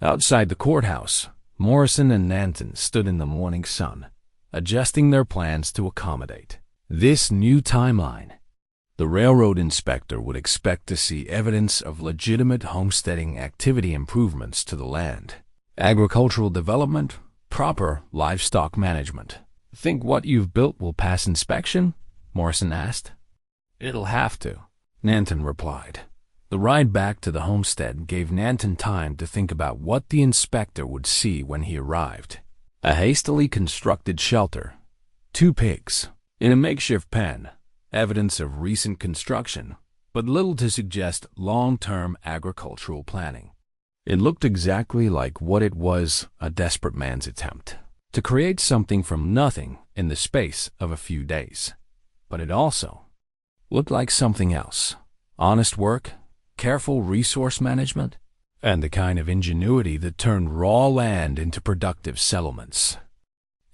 Outside the courthouse, Morrison and Nantan stood in the morning sun, adjusting their plans to accommodate this new timeline. The railroad inspector would expect to see evidence of legitimate homesteading activity improvements to the land, agricultural development, proper livestock management. "Think what you've built will pass inspection?" Morrison asked. "It'll have to," Nantan replied. The ride back to the homestead gave Nantan time to think about what the inspector would see when he arrived. A hastily constructed shelter, 2 pigs, in a makeshift pen, evidence of recent construction, but little to suggest long-term agricultural planning. It looked exactly like what it was, a desperate man's attempt to create something from nothing in the space of a few days. But it also looked like something else: honest work, careful resource management, and the kind of ingenuity that turned raw land into productive settlements.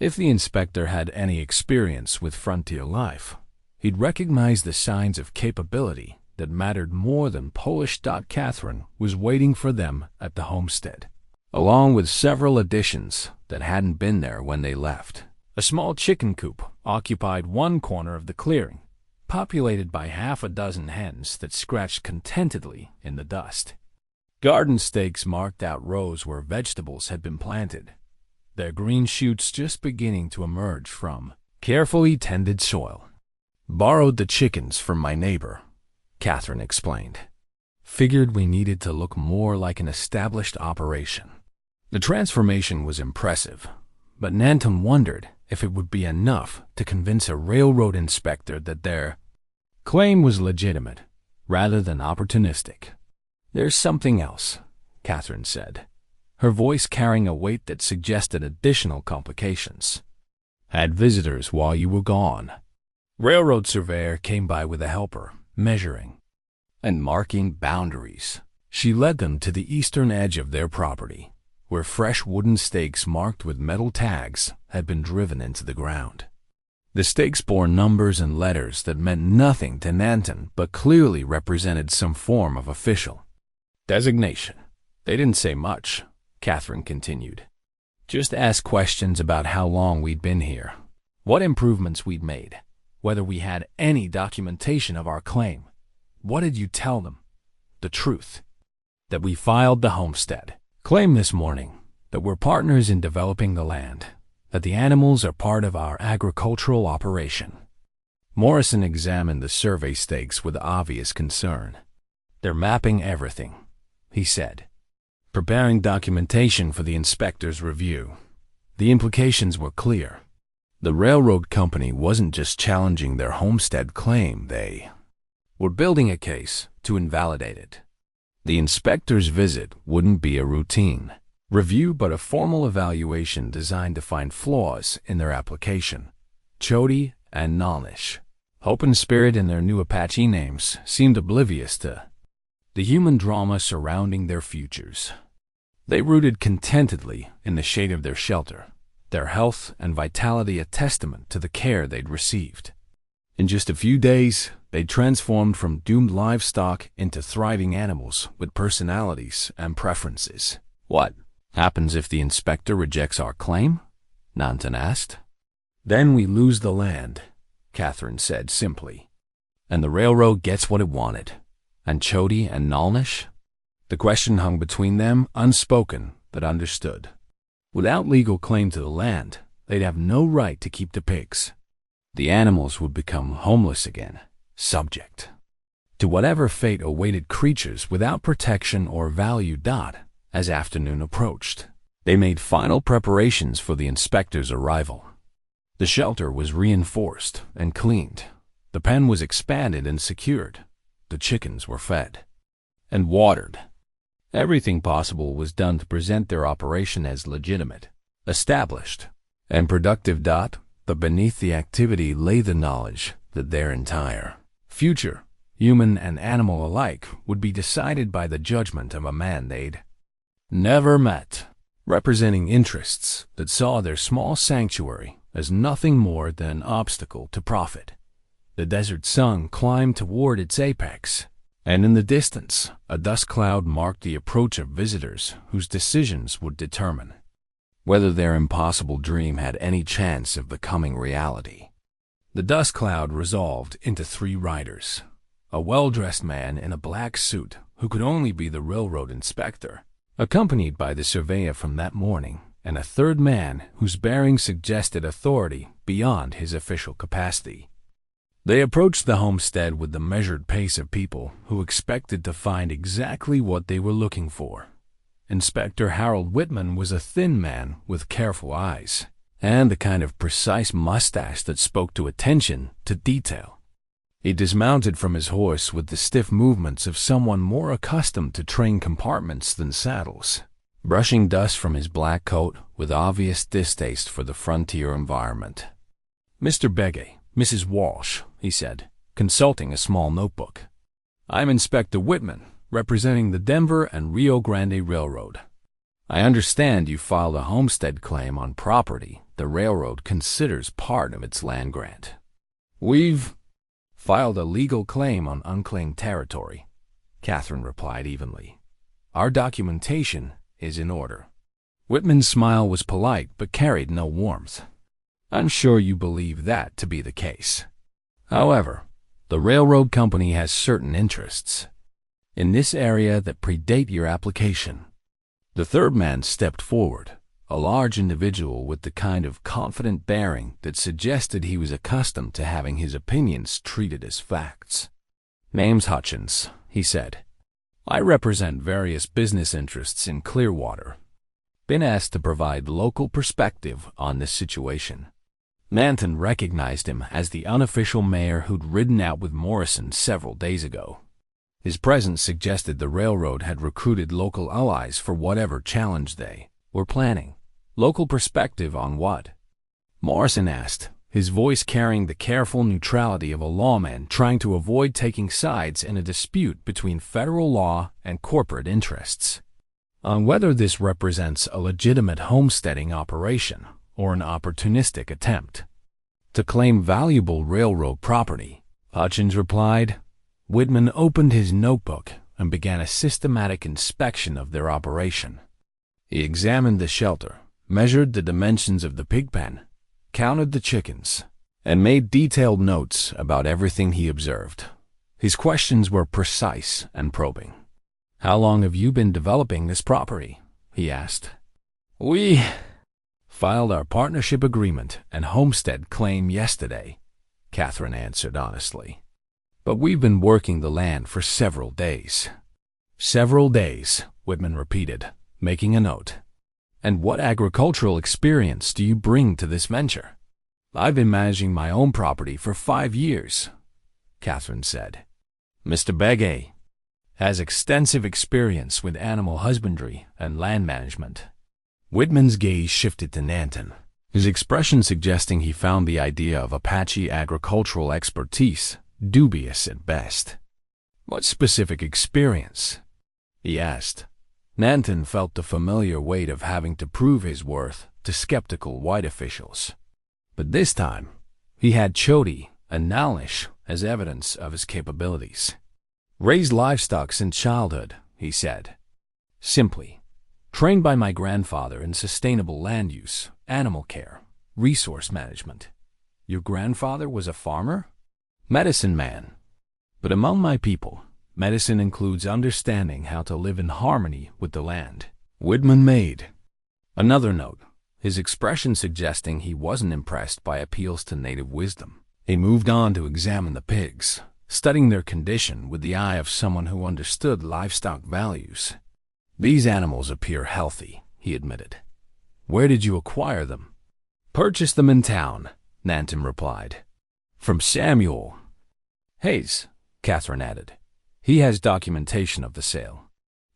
If the inspector had any experience with frontier life, he'd recognize the signs of capability that mattered more than Polish. Catherine was waiting for them at the homestead, along with several additions that hadn't been there when they left. A small chicken coop occupied one corner of the clearing, populated by half a dozen hens that scratched contentedly in the dust. Garden stakes marked out rows where vegetables had been planted, their green shoots just beginning to emerge from carefully tended soil. "Borrowed the chickens from my neighbor," Catherine explained. "Figured we needed to look more like an established operation." The transformation was impressive, but Nantan wondered if it would be enough to convince a railroad inspector that their claim was legitimate rather than opportunistic. "There's something else," Catherine said, her voice carrying a weight that suggested additional complications. "Had visitors while you were gone." Railroad surveyor came by with a helper, measuring and marking boundaries. She led them to the eastern edge of their property, where fresh wooden stakes marked with metal tags had been driven into the ground. The stakes bore numbers and letters that meant nothing to Nantan but clearly represented some form of official designation. "They didn't say much," Catherine continued. "Just ask questions about how long we'd been here, what improvements we'd made, whether we had any documentation of our claim." "What did you tell them?" "The truth. That we filed the homestead claim this morning, that we're partners in developing the land, that the animals are part of our agricultural operation." Morrison examined the survey stakes with obvious concern. "They're mapping everything," he said, "preparing documentation for the inspector's review." The implications were clear. The railroad company wasn't just challenging their homestead claim, they were building a case to invalidate it. The inspector's visit wouldn't be a routine review but a formal evaluation designed to find flaws in their application. Chody and Nalnish, Hope and Spirit in their new Apache names, seemed oblivious to the human drama surrounding their futures. They rooted contentedly in the shade of their shelter, their health and vitality a testament to the care they'd received. In just a few days, they'd transformed from doomed livestock into thriving animals with personalities and preferences. "What happens if the inspector rejects our claim?" Nantan asked. "Then we lose the land," Catherine said simply. "And the railroad gets what it wanted. And Chody and Nalnish?" The question hung between them, unspoken but understood. Without legal claim to the land, they'd have no right to keep the pigs. The animals would become homeless again, subject to whatever fate awaited creatures without protection or value. As afternoon approached, they made final preparations for the inspector's arrival. The shelter was reinforced and cleaned. The pen was expanded and secured. The chickens were fed and watered. Everything possible was done to present their operation as legitimate, established, and productive. But beneath the activity lay the knowledge that their entire future, human and animal alike, would be decided by the judgment of a man they'd never met, representing interests that saw their small sanctuary as nothing more than an obstacle to profit. The desert sun climbed toward its apex, and in the distance, a dust cloud marked the approach of visitors whose decisions would determine whether their impossible dream had any chance of becoming reality. The dust cloud resolved into 3 riders: a well-dressed man in a black suit who could only be the railroad inspector, accompanied by the surveyor from that morning, and a third man whose bearing suggested authority beyond his official capacity. They approached the homestead with the measured pace of people who expected to find exactly what they were looking for. Inspector Harold Whitman was a thin man with careful eyes and the kind of precise mustache that spoke to attention to detail. He dismounted from his horse with the stiff movements of someone more accustomed to train compartments than saddles, brushing dust from his black coat with obvious distaste for the frontier environment. "Mr. Begay, Mrs. Walsh," he said, consulting a small notebook. "I'm Inspector Whitman, representing the Denver and Rio Grande Railroad. I understand you filed a homestead claim on property the railroad considers part of its land grant." "We've filed a legal claim on unclaimed territory," Catherine replied evenly. "Our documentation is in order." Whitman's smile was polite but carried no warmth. "I'm sure you believe that to be the case. However, the railroad company has certain interests in this area that predate your application." The third man stepped forward, a large individual with the kind of confident bearing that suggested he was accustomed to having his opinions treated as facts. "Name's Hutchins," he said. "I represent various business interests in Clearwater. Been asked to provide local perspective on this situation." Nantan recognized him as the unofficial mayor who'd ridden out with Morrison several days ago. His presence suggested the railroad had recruited local allies for whatever challenge they were planning. Local perspective on what? Morrison asked, his voice carrying the careful neutrality of a lawman trying to avoid taking sides in a dispute between federal law and corporate interests. On whether this represents a legitimate homesteading operation or an opportunistic attempt to claim valuable railroad property, Hutchins replied. Whitman opened his notebook and began a systematic inspection of their operation. He examined the shelter, measured the dimensions of the pig pen, counted the chickens, and made detailed notes about everything he observed. His questions were precise and probing. "How long have you been developing this property?" he asked. "We filed our partnership agreement and homestead claim yesterday," Catherine answered honestly. "But we've been working the land for several days." "Several days," Whitman repeated, making a note. "And what agricultural experience do you bring to this venture?" "I've been managing my own property for 5 years," Catherine said. "Mr. Begay has extensive experience with animal husbandry and land management." Whitman's gaze shifted to Nantan, his expression suggesting he found the idea of Apache agricultural expertise dubious at best. "What specific experience?" he asked. Nantan felt the familiar weight of having to prove his worth to skeptical white officials. But this time, he had Chody and Nalish as evidence of his capabilities. "Raised livestock since childhood," he said. "Simply, trained by my grandfather in sustainable land use, animal care, resource management." "Your grandfather was a farmer?" "Medicine man. But among my people, medicine includes understanding how to live in harmony with the land." Whitman made another note, his expression suggesting he wasn't impressed by appeals to native wisdom. He moved on to examine the pigs, studying their condition with the eye of someone who understood livestock values. These animals appear healthy, he admitted. Where did you acquire them? Purchased them in town, Nantan replied. From Samuel Hayes, Catherine added. He has documentation of the sale.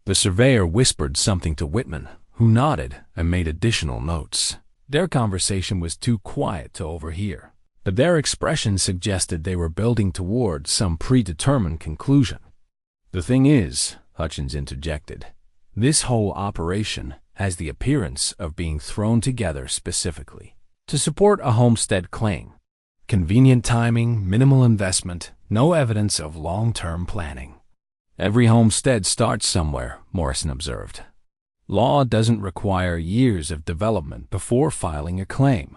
The surveyor whispered something to Whitman, who nodded and made additional notes. Their conversation was too quiet to overhear, but their expression suggested they were building toward some predetermined conclusion. The thing is, Hutchins interjected, this whole operation has the appearance of being thrown together specifically to support a homestead claim. Convenient timing, minimal investment, no evidence of long-term planning. Every homestead starts somewhere, Morrison observed. Law doesn't require years of development before filing a claim.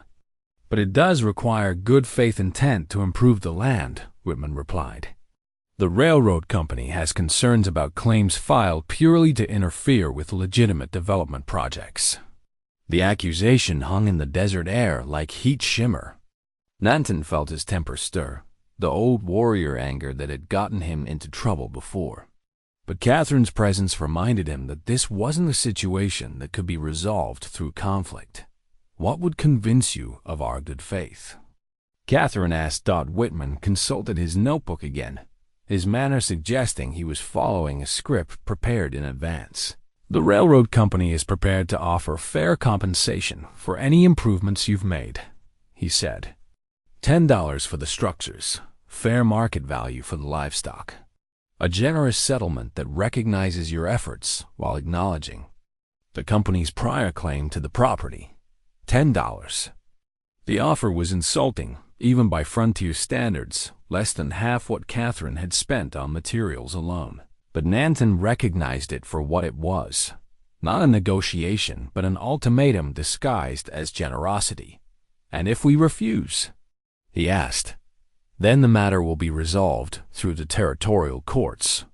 But it does require good faith intent to improve the land, Whitman replied. The railroad company has concerns about claims filed purely to interfere with legitimate development projects. The accusation hung in the desert air like heat shimmer. Nantan felt his temper stir, the old warrior anger that had gotten him into trouble before. But Catherine's presence reminded him that this wasn't a situation that could be resolved through conflict. What would convince you of our good faith? Catherine asked. Whitman consulted his notebook again, his manner suggesting he was following a script prepared in advance. The railroad company is prepared to offer fair compensation for any improvements you've made, he said. $10 for the structures, fair market value for the livestock. A generous settlement that recognizes your efforts while acknowledging the company's prior claim to the property. $10. The offer was insulting, even by frontier standards, less than half what Catherine had spent on materials alone. But Nantan recognized it for what it was. Not a negotiation, but an ultimatum disguised as generosity. And if we refuse? He asked. Then the matter will be resolved through the territorial courts,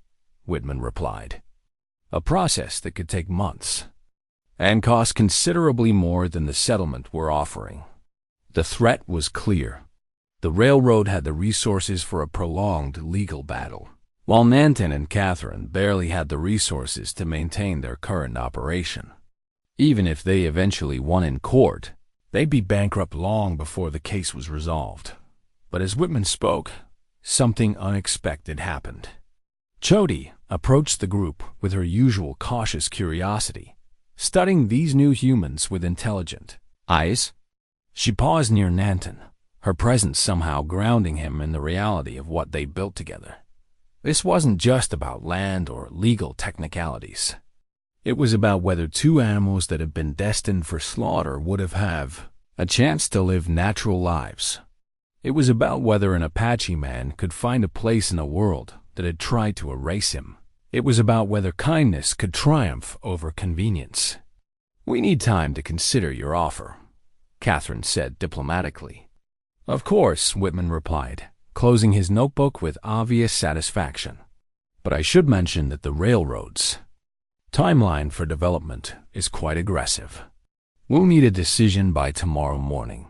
Whitman replied. A process that could take months and cost considerably more than the settlement we're offering. The threat was clear. The railroad had the resources for a prolonged legal battle, while Nantan and Catherine barely had the resources to maintain their current operation. Even if they eventually won in court, they'd be bankrupt long before the case was resolved. But as Whitman spoke, something unexpected happened. Chody approached the group with her usual cautious curiosity, studying these new humans with intelligent eyes. She paused near Nantan, her presence somehow grounding him in the reality of what they built together. This wasn't just about land or legal technicalities. It was about whether two animals that had been destined for slaughter would have a chance to live natural lives. It was about whether an Apache man could find a place in a world that had tried to erase him. It was about whether kindness could triumph over convenience. We need time to consider your offer, Catherine said diplomatically. Of course, Whitman replied, closing his notebook with obvious satisfaction. But I should mention that the railroad's timeline for development is quite aggressive. We'll need a decision by tomorrow morning.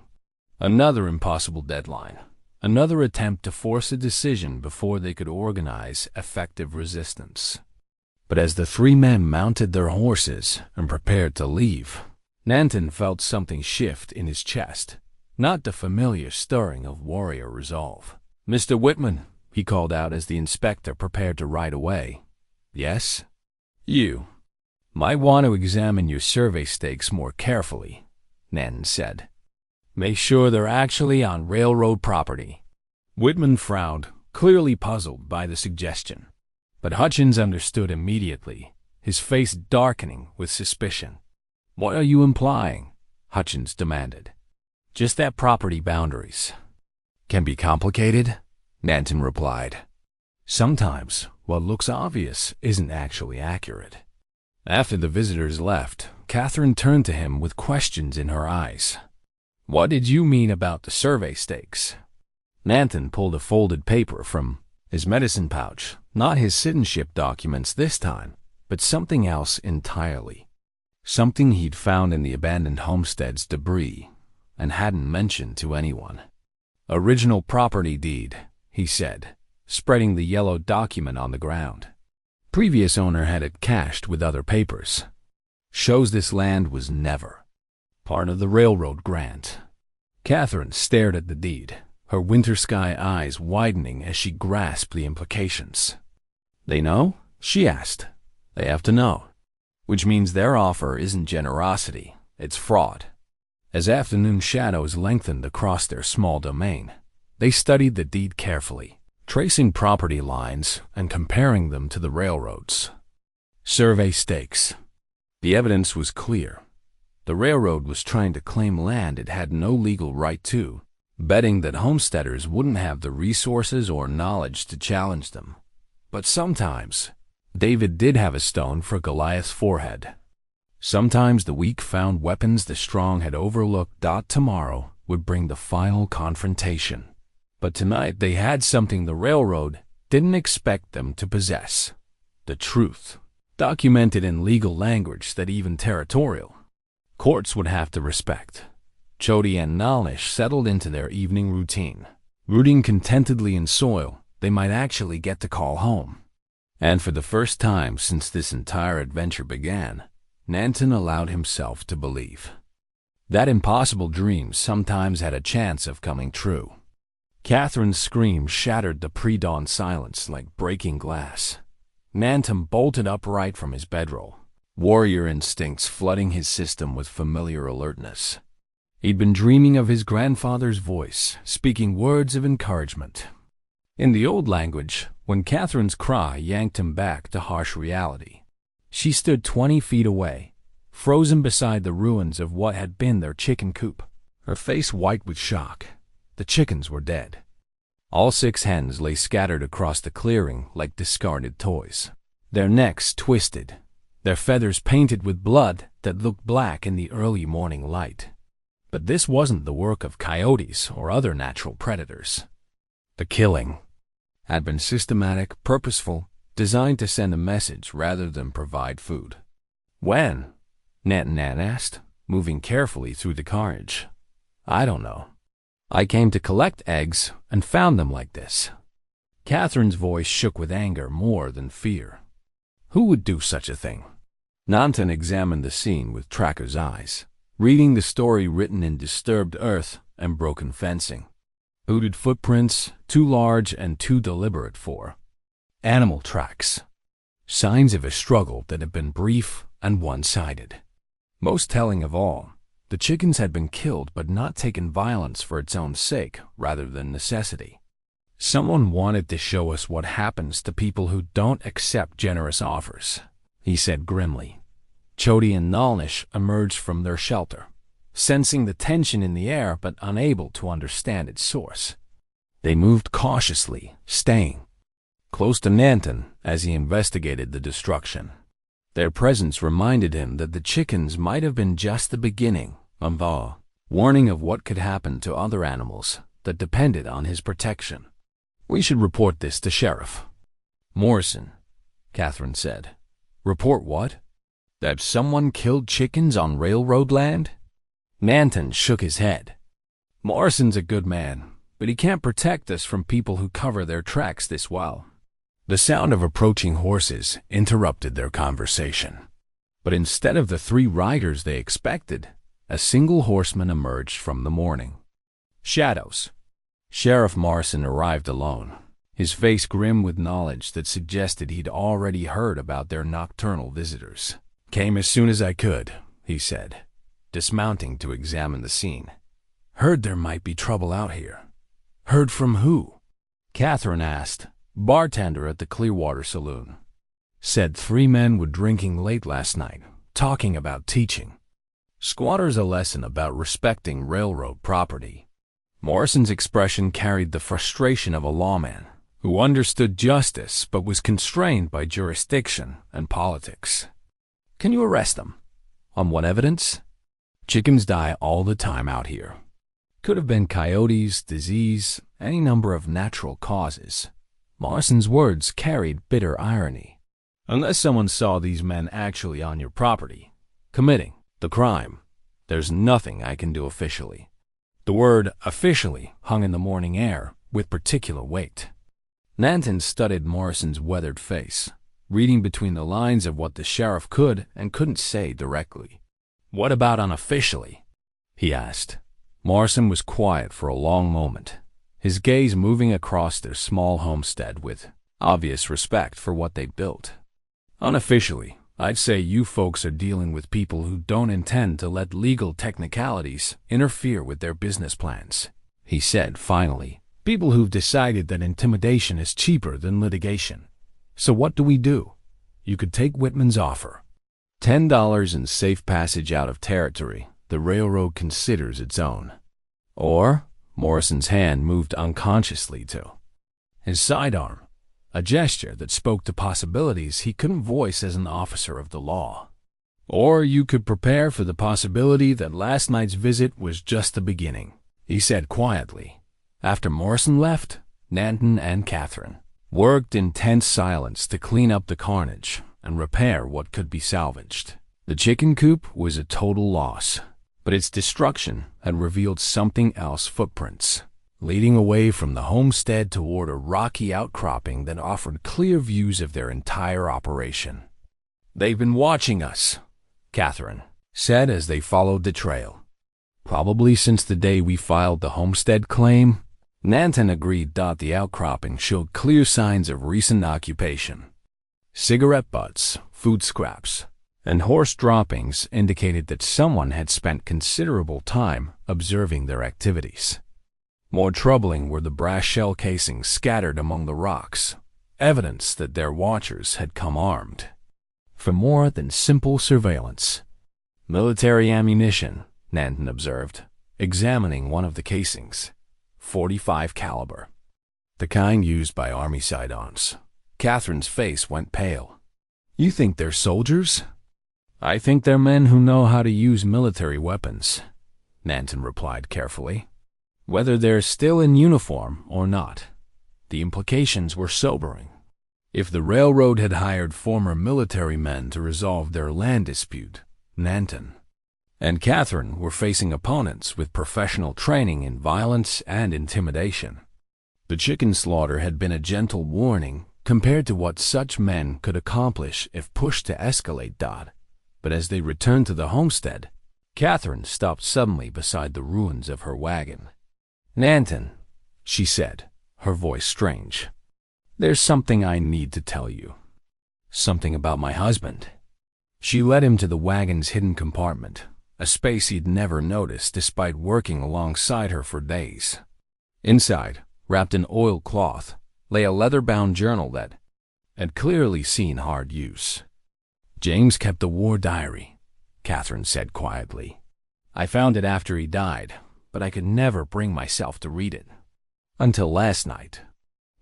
Another impossible deadline. Another attempt to force a decision before they could organize effective resistance. But as the three men mounted their horses and prepared to leave, Nantan felt something shift in his chest, not the familiar stirring of warrior resolve. Mr. Whitman, he called out as the inspector prepared to ride away. Yes? You might want to examine your survey stakes more carefully, Nantan said. Make sure they're actually on railroad property. Whitman frowned, clearly puzzled by the suggestion. But Hutchins understood immediately, his face darkening with suspicion. What are you implying? Hutchins demanded. Just that property boundaries can be complicated, Nantan replied. Sometimes what looks obvious isn't actually accurate. After the visitors left, Catherine turned to him with questions in her eyes. What did you mean about the survey stakes? Nantan pulled a folded paper from his medicine pouch, not his citizenship documents this time, but something else entirely. Something he'd found in the abandoned homestead's debris and hadn't mentioned to anyone. Original property deed, he said, spreading the yellow document on the ground. Previous owner had it cashed with other papers. Shows this land was never part of the railroad grant. Catherine stared at the deed, her winter sky eyes widening as she grasped the implications. They know? She asked. They have to know. Which means their offer isn't generosity, it's fraud. As afternoon shadows lengthened across their small domain, they studied the deed carefully, tracing property lines and comparing them to the railroad's. Survey stakes. The evidence was clear. The railroad was trying to claim land it had no legal right to, betting that homesteaders wouldn't have the resources or knowledge to challenge them. But sometimes, David did have a stone for Goliath's forehead. Sometimes the weak found weapons the strong had overlooked. Tomorrow would bring the final confrontation. But tonight they had something the railroad didn't expect them to possess. The truth, documented in legal language that even territorial courts would have to respect. Chody and Nalnish settled into their evening routine, rooting contentedly in soil they might actually get to call home. And for the first time since this entire adventure began, Nantan allowed himself to believe that impossible dreams sometimes had a chance of coming true. Catherine's scream shattered the pre-dawn silence like breaking glass. Nantan bolted upright from his bedroll, warrior instincts flooding his system with familiar alertness. He'd been dreaming of his grandfather's voice, speaking words of encouragement. In the old language, when Catherine's cry yanked him back to harsh reality, she stood 20 feet away, frozen beside the ruins of what had been their chicken coop, her face white with shock. The chickens were dead. All 6 hens lay scattered across the clearing like discarded toys, their necks twisted, their feathers painted with blood that looked black in the early morning light. But this wasn't the work of coyotes or other natural predators. The killing had been systematic, purposeful, designed to send a message rather than provide food. When? Nantan asked, moving carefully through the carnage. I don't know. I came to collect eggs and found them like this. Catherine's voice shook with anger more than fear. Who would do such a thing? Nantan examined the scene with tracker's eyes, reading the story written in disturbed earth and broken fencing. Booted footprints, too large and too deliberate for animal tracks. Signs of a struggle that had been brief and one-sided. Most telling of all, the chickens had been killed but not taken violence for its own sake rather than necessity. Someone wanted to show us what happens to people who don't accept generous offers, he said grimly. Chody and Nalnish emerged from their shelter, sensing the tension in the air but unable to understand its source. They moved cautiously, staying close to Nantan as he investigated the destruction. Their presence reminded him that the chickens might have been just the beginning of a warning of what could happen to other animals that depended on his protection. We should report this to Sheriff Morrison, Catherine said. Report what? That someone killed chickens on railroad land? Nantan shook his head. Morrison's a good man, but he can't protect us from people who cover their tracks this well. The sound of approaching horses interrupted their conversation. But instead of the 3 riders they expected, a single horseman emerged from the morning. Shadows. Sheriff Morrison arrived alone, his face grim with knowledge that suggested he'd already heard about their nocturnal visitors. Came as soon as I could, he said, dismounting to examine the scene. Heard there might be trouble out here. Heard from who? Catherine asked. Bartender at the Clearwater Saloon. Said 3 men were drinking late last night, talking about teaching squatters a lesson about respecting railroad property. Morrison's expression carried the frustration of a lawman who understood justice but was constrained by jurisdiction and politics. Can you arrest them? On what evidence? Chickens die all the time out here. Could have been coyotes, disease, any number of natural causes. Morrison's words carried bitter irony. Unless someone saw these men actually on your property, committing the crime, there's nothing I can do officially. The word officially hung in the morning air with particular weight. Nantan studied Morrison's weathered face. reading between the lines of what the sheriff could and couldn't say directly. "What about unofficially?" he asked. Morrison was quiet for a long moment, his gaze moving across their small homestead with obvious respect for what they built. "Unofficially, I'd say you folks are dealing with people who don't intend to let legal technicalities interfere with their business plans," he said finally. "People who've decided that intimidation is cheaper than litigation. So what do we do? You could take Whitman's offer. $10 and safe passage out of territory the railroad considers its own. Or," Morrison's hand moved unconsciously to his sidearm, a gesture that spoke to possibilities he couldn't voice as an officer of the law. "Or you could prepare for the possibility that last night's visit was just the beginning," he said quietly. After Morrison left, Nantan and Catherine worked in tense silence to clean up the carnage and repair what could be salvaged. The chicken coop was a total loss, but its destruction had revealed something else: footprints, leading away from the homestead toward a rocky outcropping that offered clear views of their entire operation. "They've been watching us," Catherine said as they followed the trail. "Probably since the day we filed the homestead claim," Nantan agreed. The outcropping showed clear signs of recent occupation. Cigarette butts, food scraps, and horse droppings indicated that someone had spent considerable time observing their activities. More troubling were the brass shell casings scattered among the rocks, evidence that their watchers had come armed for more than simple surveillance. "Military ammunition," Nantan observed, examining one of the casings. .45 caliber. The kind used by Army sidearms. Catherine's face went pale. "You think they're soldiers?" "I think they're men who know how to use military weapons," Nantan replied carefully. "Whether they're still in uniform or not." The implications were sobering. If the railroad had hired former military men to resolve their land dispute, Nantan and Catherine were facing opponents with professional training in violence and intimidation. The chicken slaughter had been a gentle warning compared to what such men could accomplish if pushed to escalate. But as they returned to the homestead, Catherine stopped suddenly beside the ruins of her wagon. "Nantan," she said, her voice strange, "there's something I need to tell you. Something about my husband." She led him to the wagon's hidden compartment, a space he'd never noticed despite working alongside her for days. Inside, wrapped in oilcloth, lay a leather-bound journal that had clearly seen hard use. "James kept a war diary," Catherine said quietly. "I found it after he died, but I could never bring myself to read it. Until last night."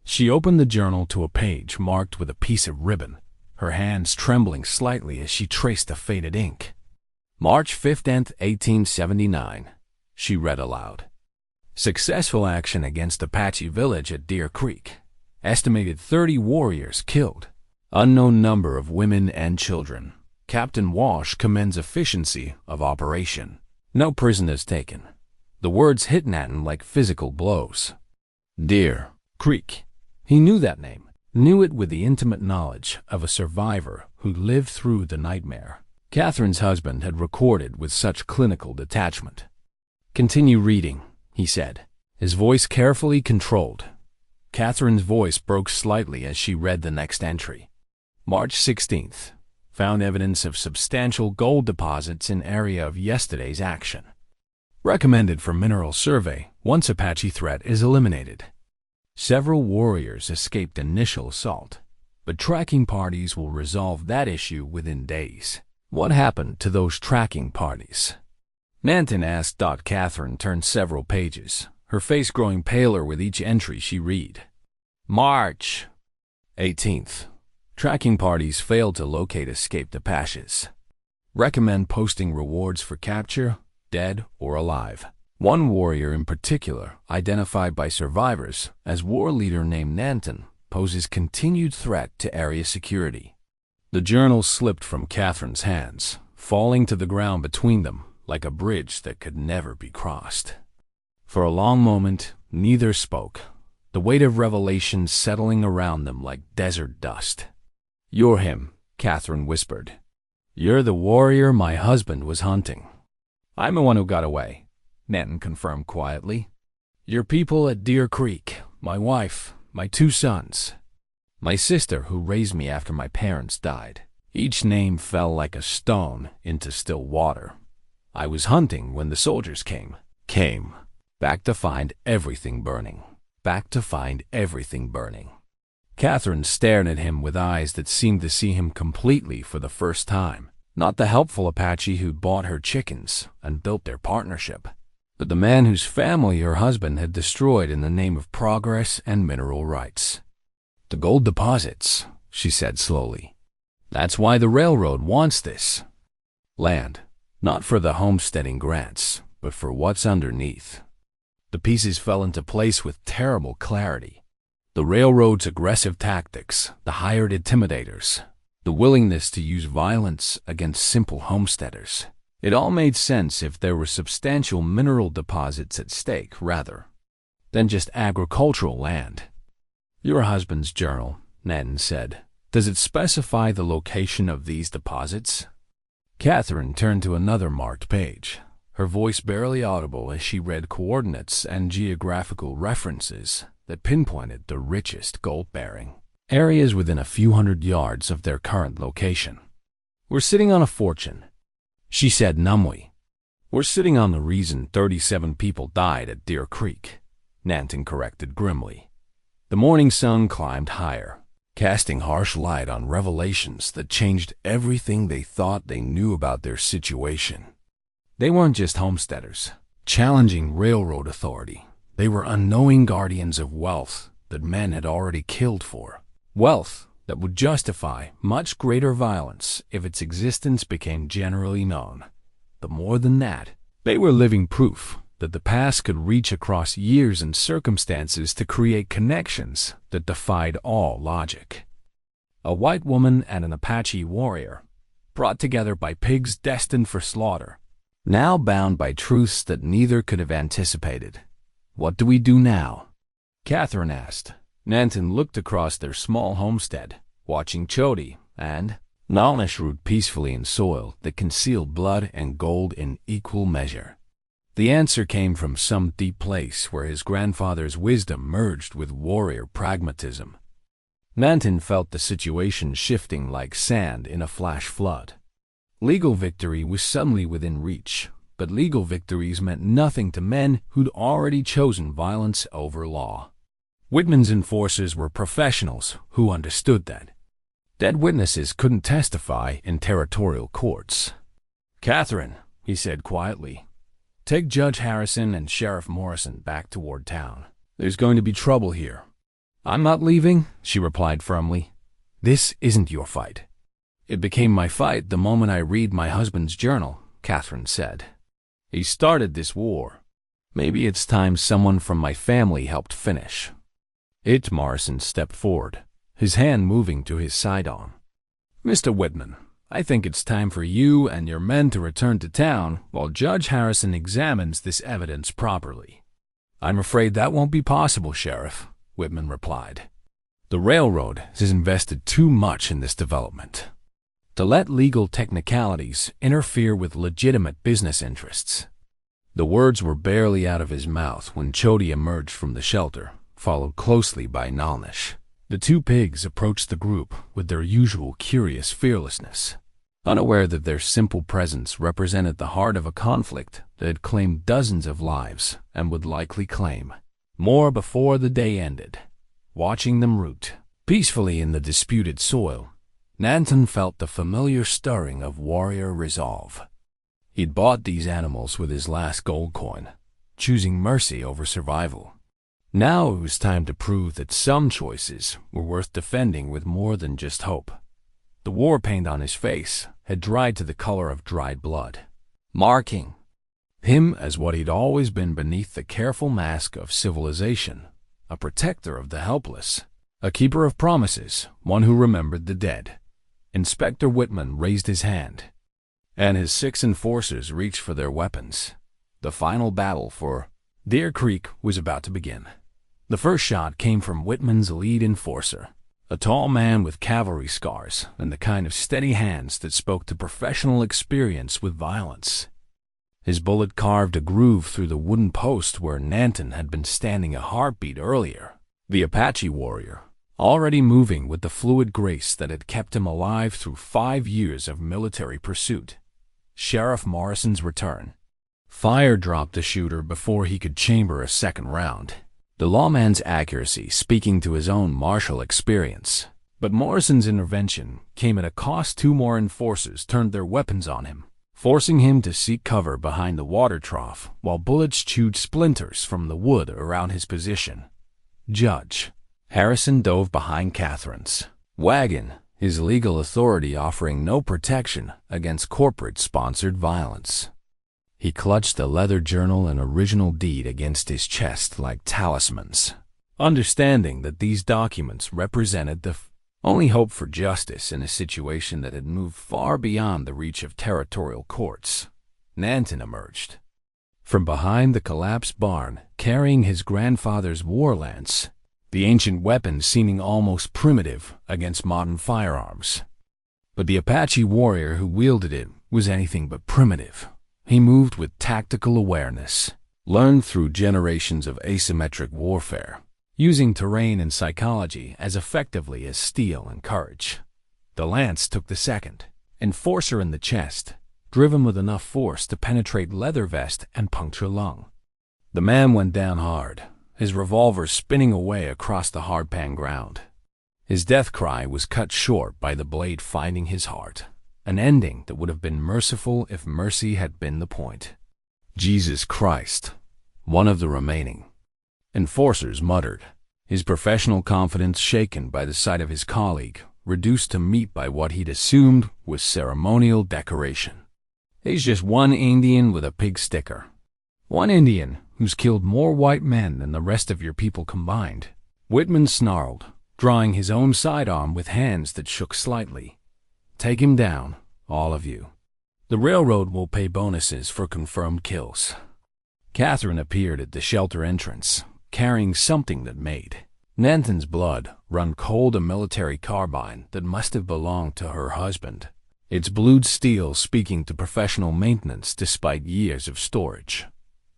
She opened the journal to a page marked with a piece of ribbon, her hands trembling slightly as she traced the faded ink. "March 15th, 1879, she read aloud. "Successful action against Apache village at Deer Creek. Estimated 30 warriors killed. Unknown number of women and children. Captain Walsh commends efficiency of operation. No prisoners taken." The words hit Nantan like physical blows. Deer Creek. He knew that name, knew it with the intimate knowledge of a survivor who lived through the nightmare Catherine's husband had recorded with such clinical detachment. "Continue reading," he said, his voice carefully controlled. Catherine's voice broke slightly as she read the next entry. "March 16th. Found evidence of substantial gold deposits in area of yesterday's action. Recommended for mineral survey once Apache threat is eliminated. Several warriors escaped initial assault, but tracking parties will resolve that issue within days." "What happened to those tracking parties?" Nantan asked. Catherine turned several pages, her face growing paler with each entry she read. "March 18th. Tracking parties failed to locate escaped Apaches. Recommend posting rewards for capture, dead or alive. One warrior in particular, identified by survivors as war leader named Nantan, poses continued threat to area security." The journal slipped from Catherine's hands, falling to the ground between them like a bridge that could never be crossed. For a long moment, neither spoke, the weight of revelation settling around them like desert dust. "You're him," Catherine whispered. "You're the warrior my husband was hunting." "I'm the one who got away," Nantan confirmed quietly. "Your people at Deer Creek, my wife, my 2 sons, my sister who raised me after my parents died." Each name fell like a stone into still water. "I was hunting when the soldiers came. Back to find everything burning. Back to find everything burning." Catherine stared at him with eyes that seemed to see him completely for the first time. Not the helpful Apache who'd bought her chickens and built their partnership, but the man whose family her husband had destroyed in the name of progress and mineral rights. "The gold deposits," she said slowly. "That's why the railroad wants this land, not for the homesteading grants, but for what's underneath." The pieces fell into place with terrible clarity. The railroad's aggressive tactics, the hired intimidators, the willingness to use violence against simple homesteaders. It all made sense if there were substantial mineral deposits at stake rather than just agricultural land. "Your husband's journal," Nantan said. "Does it specify the location of these deposits?" Catherine turned to another marked page, her voice barely audible as she read coordinates and geographical references that pinpointed the richest gold-bearing areas within a few hundred yards of their current location. "We're sitting on a fortune," she said numbly. "We're sitting on the reason 37 people died at Deer Creek," Nantan corrected grimly. The morning sun climbed higher, casting harsh light on revelations that changed everything they thought they knew about their situation. They weren't just homesteaders, challenging railroad authority. They were unknowing guardians of wealth that men had already killed for. Wealth that would justify much greater violence if its existence became generally known. But more than that, they were living proof that the past could reach across years and circumstances to create connections that defied all logic. A white woman and an Apache warrior, brought together by pigs destined for slaughter, now bound by truths that neither could have anticipated. "What do we do now?" Catherine asked. Nantan looked across their small homestead, watching Chody and Nalnish root peacefully in soil that concealed blood and gold in equal measure. The answer came from some deep place where his grandfather's wisdom merged with warrior pragmatism. Nantan felt the situation shifting like sand in a flash flood. Legal victory was suddenly within reach, but legal victories meant nothing to men who'd already chosen violence over law. Whitman's enforcers were professionals who understood that. Dead witnesses couldn't testify in territorial courts. "Catherine," he said quietly, "take Judge Harrison and Sheriff Morrison back toward town. There's going to be trouble here." "I'm not leaving," she replied firmly. "This isn't your fight." "It became my fight the moment I read my husband's journal," Catherine said. "He started this war. Maybe it's time someone from my family helped finish it." Morrison stepped forward, his hand moving to his sidearm. "Mr. Whitman, I think it's time for you and your men to return to town while Judge Harrison examines this evidence properly." "I'm afraid that won't be possible, Sheriff," Whitman replied. "The railroad has invested too much in this development to let legal technicalities interfere with legitimate business interests." The words were barely out of his mouth when Chody emerged from the shelter, followed closely by Nalnish. The 2 pigs approached the group with their usual curious fearlessness, unaware that their simple presence represented the heart of a conflict that had claimed dozens of lives and would likely claim more before the day ended. Watching them root peacefully in the disputed soil, Nantan felt the familiar stirring of warrior resolve. He'd bought these animals with his last gold coin, choosing mercy over survival. Now it was time to prove that some choices were worth defending with more than just hope. The war paint on his face had dried to the color of dried blood, marking him as what he'd always been beneath the careful mask of civilization, a protector of the helpless, a keeper of promises, one who remembered the dead. Inspector Whitman raised his hand, and his 6 enforcers reached for their weapons. The final battle for Deer Creek was about to begin. The first shot came from Whitman's lead enforcer, A tall man with cavalry scars and the kind of steady hands that spoke to professional experience with violence. His bullet carved a groove through the wooden post where Nantan had been standing a heartbeat earlier. The Apache warrior, already moving with the fluid grace that had kept him alive through 5 years of military pursuit. Sheriff Morrison's return. Fire dropped the shooter before he could chamber a second round. The lawman's accuracy speaking to his own martial experience. But Morrison's intervention came at a cost. 2 more enforcers turned their weapons on him, forcing him to seek cover behind the water trough while bullets chewed splinters from the wood around his position. Judge Harrison dove behind Catherine's wagon, his legal authority offering no protection against corporate-sponsored violence. He clutched the leather journal and original deed against his chest like talismans, understanding that these documents represented the only hope for justice in a situation that had moved far beyond the reach of territorial courts. Nantan emerged from behind the collapsed barn, carrying his grandfather's war lance, the ancient weapon seeming almost primitive against modern firearms. But the Apache warrior who wielded it was anything but primitive. He moved with tactical awareness, learned through generations of asymmetric warfare, using terrain and psychology as effectively as steel and courage. The lance took the second enforcer in the chest, driven with enough force to penetrate leather vest and puncture lung. The man went down hard, his revolver spinning away across the hardpan ground. His death cry was cut short by the blade finding his heart, an ending that would have been merciful if mercy had been the point. Jesus Christ, one of the remaining enforcers muttered, his professional confidence shaken by the sight of his colleague, reduced to meat by what he'd assumed was ceremonial decoration. He's just one Indian with a pig sticker. One Indian who's killed more white men than the rest of your people combined. Whitman snarled, drawing his own sidearm with hands that shook slightly. Take him down, all of you. The railroad will pay bonuses for confirmed kills. Catherine appeared at the shelter entrance, carrying something that made Nantan's blood run cold. A military carbine that must have belonged to her husband, its blued steel speaking to professional maintenance despite years of storage.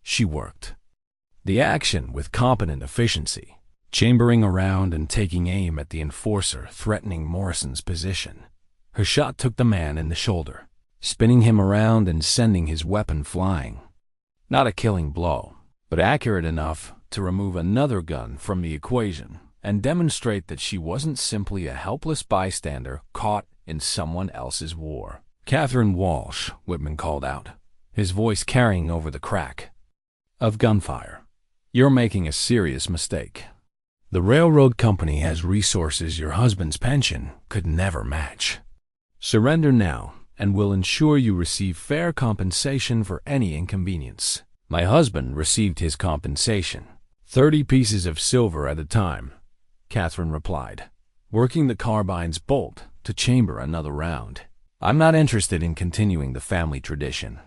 She worked the action with competent efficiency, chambering around and taking aim at the enforcer threatening Morrison's position. Her shot took the man in the shoulder, spinning him around and sending his weapon flying. Not a killing blow, but accurate enough to remove another gun from the equation and demonstrate that she wasn't simply a helpless bystander caught in someone else's war. Catherine Walsh, Whitman called out, his voice carrying over the crack of gunfire. You're making a serious mistake. The railroad company has resources your husband's pension could never match. Surrender now, and we'll ensure you receive fair compensation for any inconvenience. My husband received his compensation, 30 pieces of silver at a time, Catherine replied, working the carbine's bolt to chamber another round. I'm not interested in continuing the family tradition.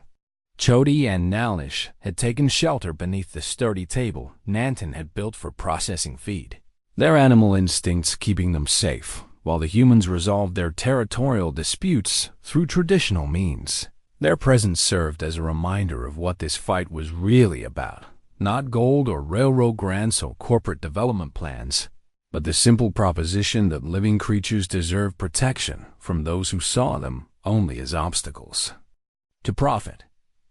Chody and Nalnish had taken shelter beneath the sturdy table Nantan had built for processing feed, their animal instincts keeping them safe, while the humans resolved their territorial disputes through traditional means. Their presence served as a reminder of what this fight was really about, not gold or railroad grants or corporate development plans, but the simple proposition that living creatures deserve protection from those who saw them only as obstacles. To profit,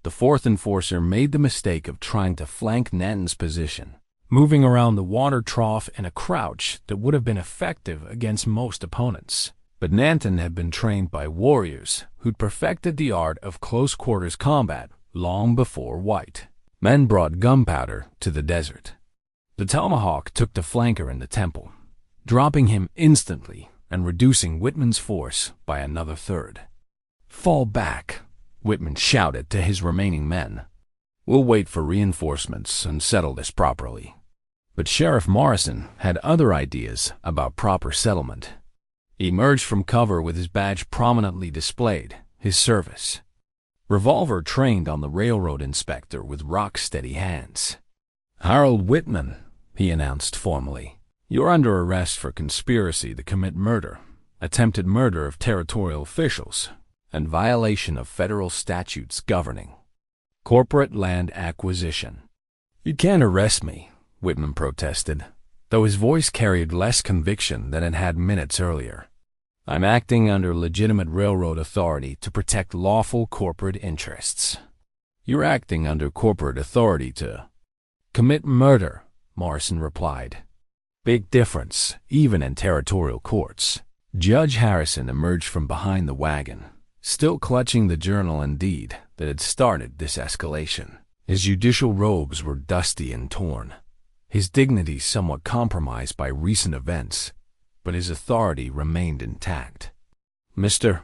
the fourth enforcer made the mistake of trying to flank Nantan's position, moving around the water trough in a crouch that would have been effective against most opponents. But Nantan had been trained by warriors who'd perfected the art of close-quarters combat long before white men brought gunpowder to the desert. The tomahawk took the flanker in the temple, dropping him instantly and reducing Whitman's force by another third. Fall back, Whitman shouted to his remaining men. We'll wait for reinforcements and settle this properly. But Sheriff Morrison had other ideas about proper settlement. He emerged from cover with his badge prominently displayed, his service. Revolver trained on the railroad inspector with rock-steady hands. Harold Whitman, he announced formally, You're under arrest for conspiracy to commit murder, attempted murder of territorial officials, and violation of federal statutes governing corporate land acquisition." "You can't arrest me," Whitman protested, though his voice carried less conviction than it had minutes earlier. "I'm acting under legitimate railroad authority to protect lawful corporate interests." "You're acting under corporate authority to commit murder," Morrison replied. "Big difference, even in territorial courts." Judge Harrison emerged from behind the wagon, still clutching the journal and deed that had started this escalation. His judicial robes were dusty and torn, his dignity somewhat compromised by recent events, but his authority remained intact. "Mr.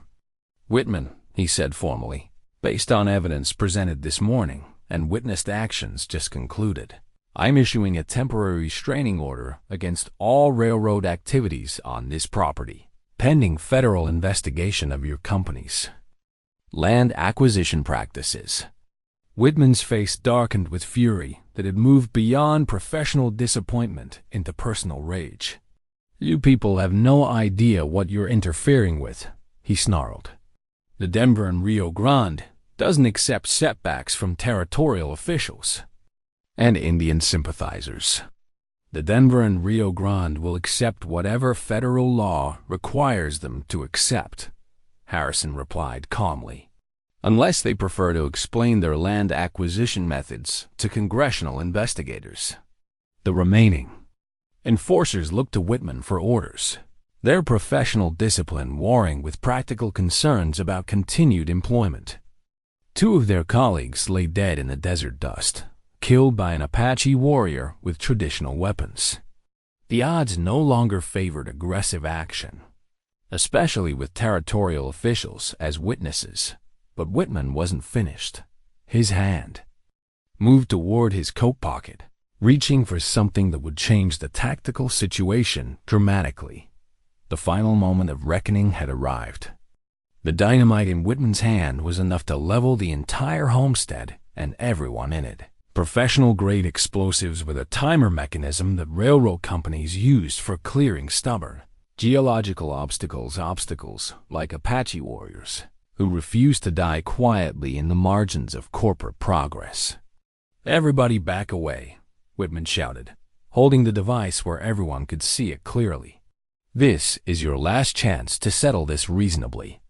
Whitman," he said formally, "based on evidence presented this morning and witnessed actions just concluded, I'm issuing a temporary restraining order against all railroad activities on this property, pending federal investigation of your company's land acquisition practices." Whitman's face darkened with fury that had moved beyond professional disappointment into personal rage. "You people have no idea what you're interfering with," he snarled. "The Denver and Rio Grande doesn't accept setbacks from territorial officials and Indian sympathizers. The Denver and Rio Grande will accept whatever federal law requires them to accept," Harrison replied calmly, "unless they prefer to explain their land acquisition methods to congressional investigators." The remaining enforcers looked to Whitman for orders, their professional discipline warring with practical concerns about continued employment. Two of their colleagues lay dead in the desert dust, killed by an Apache warrior with traditional weapons. The odds no longer favored aggressive action, especially with territorial officials as witnesses. But Whitman wasn't finished. His hand moved toward his coat pocket, reaching for something that would change the tactical situation dramatically. The final moment of reckoning had arrived. The dynamite in Whitman's hand was enough to level the entire homestead and everyone in it. Professional-grade explosives with a timer mechanism that railroad companies used for clearing stubborn geological obstacles like Apache warriors who refused to die quietly in the margins of corporate progress. "Everybody back away," Whitman shouted, holding the device where everyone could see it clearly. "This is your last chance to settle this reasonably."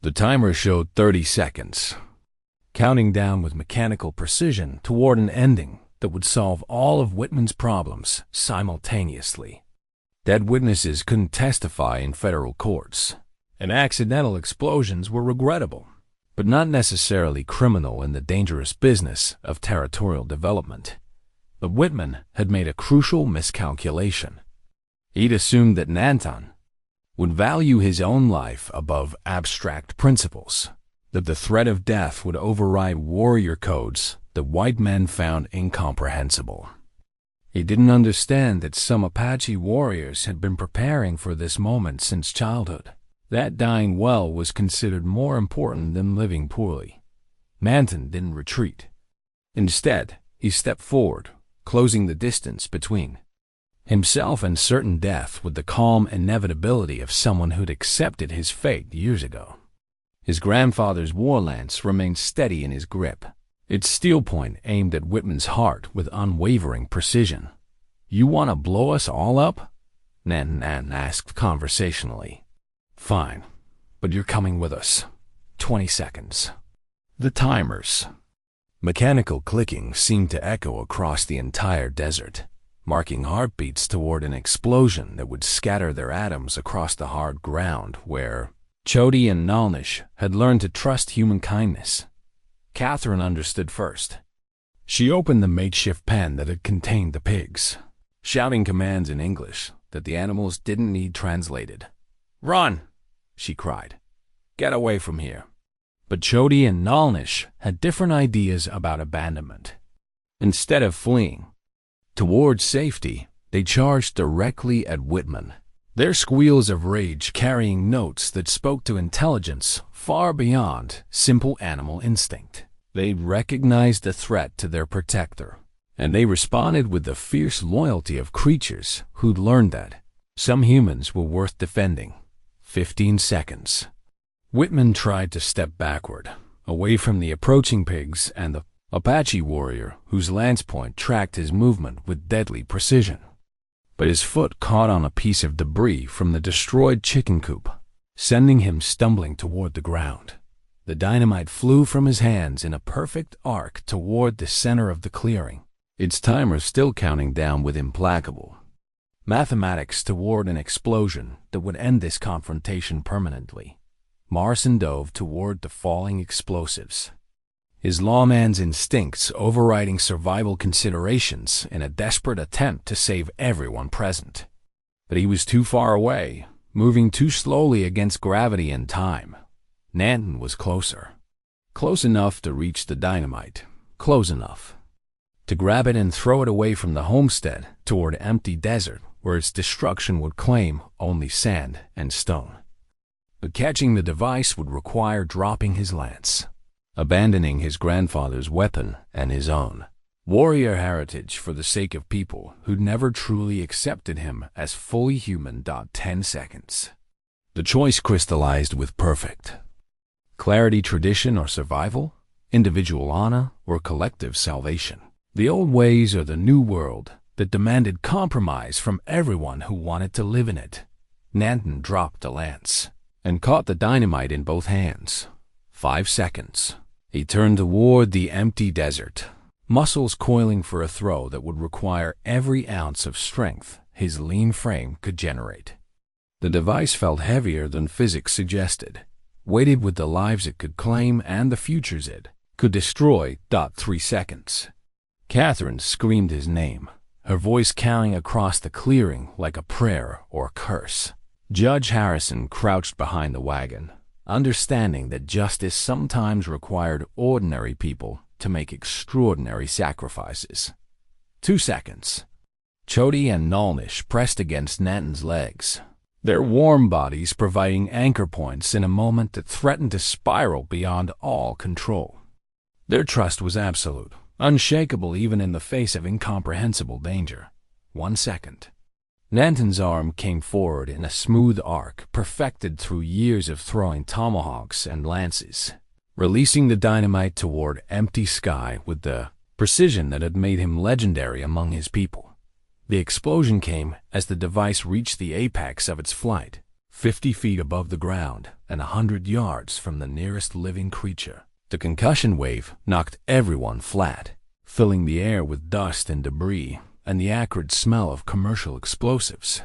The timer showed 30 seconds, counting down with mechanical precision toward an ending that would solve all of Whitman's problems simultaneously. Dead witnesses couldn't testify in federal courts, and accidental explosions were regrettable, but not necessarily criminal in the dangerous business of territorial development. But Whitman had made a crucial miscalculation. He'd assumed that Nantan would value his own life above abstract principles, that the threat of death would override warrior codes that white men found incomprehensible. He didn't understand that some Apache warriors had been preparing for this moment since childhood, that dying well was considered more important than living poorly. Nantan didn't retreat. Instead, he stepped forward, closing the distance between himself and certain death with the calm inevitability of someone who'd accepted his fate years ago. His grandfather's war lance remained steady in his grip, its steel point aimed at Whitman's heart with unwavering precision. "You want to blow us all up?" Nantan asked conversationally. "Fine, but you're coming with us. 20 seconds. The timer's mechanical clicking seemed to echo across the entire desert, marking heartbeats toward an explosion that would scatter their atoms across the hard ground where Chody and Nalnish had learned to trust human kindness. Catherine understood first. She opened the makeshift pen that had contained the pigs, shouting commands in English that the animals didn't need translated. "Run!" she cried. "Get away from here." But Chody and Nalnish had different ideas about abandonment. Instead of fleeing towards safety, they charged directly at Whitman, their squeals of rage carrying notes that spoke to intelligence far beyond simple animal instinct. They recognized a threat to their protector, And they responded with the fierce loyalty of creatures who'd learned that some humans were worth defending. 15 seconds. Whitman tried to step backward, away from the approaching pigs and the Apache warrior whose lance point tracked his movement with deadly precision. But his foot caught on a piece of debris from the destroyed chicken coop, sending him stumbling toward the ground. The dynamite flew from his hands in a perfect arc toward the center of the clearing, its timer still counting down with implacable mathematics toward an explosion that would end this confrontation permanently. Morrison dove toward the falling explosives, his lawman's instincts overriding survival considerations in a desperate attempt to save everyone present. But he was too far away, moving too slowly against gravity and time. Nantan was closer. Close enough to reach the dynamite. Close enough to grab it and throw it away from the homestead toward empty desert where its destruction would claim only sand and stone. But catching the device would require dropping his lance, abandoning his grandfather's weapon and his own warrior heritage for the sake of people who'd never truly accepted him as fully human. 10 seconds. The choice crystallized with perfect clarity: tradition or survival, individual honor or collective salvation. The old ways or the new world that demanded compromise from everyone who wanted to live in it. Nantan dropped the lance and caught the dynamite in both hands. 5 seconds. He turned toward the empty desert, muscles coiling for a throw that would require every ounce of strength his lean frame could generate. The device felt heavier than physics suggested, weighted with the lives it could claim and the futures it could destroy. 3 seconds. Catherine screamed his name, her voice cowing across the clearing like a prayer or curse. Judge Harrison crouched behind the wagon, understanding that justice sometimes required ordinary people to make extraordinary sacrifices. 2 seconds. Chody and Nalnish pressed against Nantan's legs, their warm bodies providing anchor points in a moment that threatened to spiral beyond all control. Their trust was absolute, unshakable even in the face of incomprehensible danger. 1 second. Nantan's arm came forward in a smooth arc perfected through years of throwing tomahawks and lances, releasing the dynamite toward empty sky with the precision that had made him legendary among his people. The explosion came as the device reached the apex of its flight, 50 feet above the ground and 100 yards from the nearest living creature. The concussion wave knocked everyone flat, filling the air with dust and debris and the acrid smell of commercial explosives.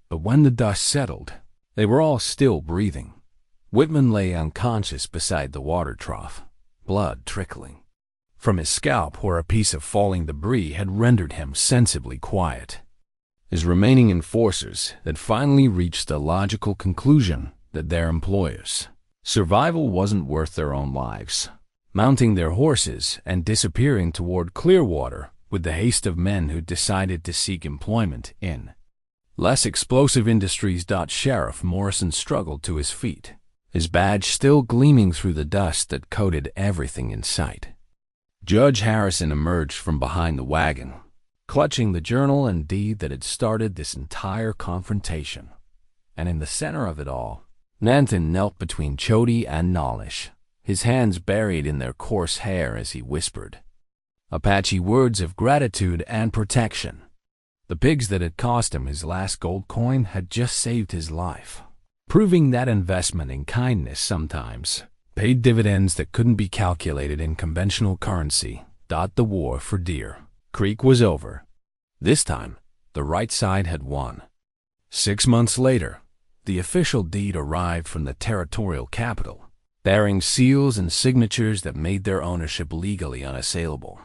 But when the dust settled, they were all still breathing. Whitman lay unconscious beside the water trough, blood trickling from his scalp where a piece of falling debris had rendered him sensibly quiet. His remaining enforcers had finally reached the logical conclusion that their employers' survival wasn't worth their own lives, mounting their horses and disappearing toward Clearwater with the haste of men who decided to seek employment in less explosive industries. Sheriff Morrison struggled to his feet, his badge still gleaming through the dust that coated everything in sight. Judge Harrison emerged from behind the wagon, clutching the journal and deed that had started this entire confrontation. And in the center of it all, Nantan knelt between Chody and Nalnish, his hands buried in their coarse hair as he whispered Apache words of gratitude and protection. The pigs that had cost him his last gold coin had just saved his life, proving that investment in kindness sometimes paid dividends that couldn't be calculated in conventional currency. The war for Deer Creek was over. This time, the right side had won. 6 months later, the official deed arrived from the territorial capital, bearing seals and signatures that made their ownership legally unassailable.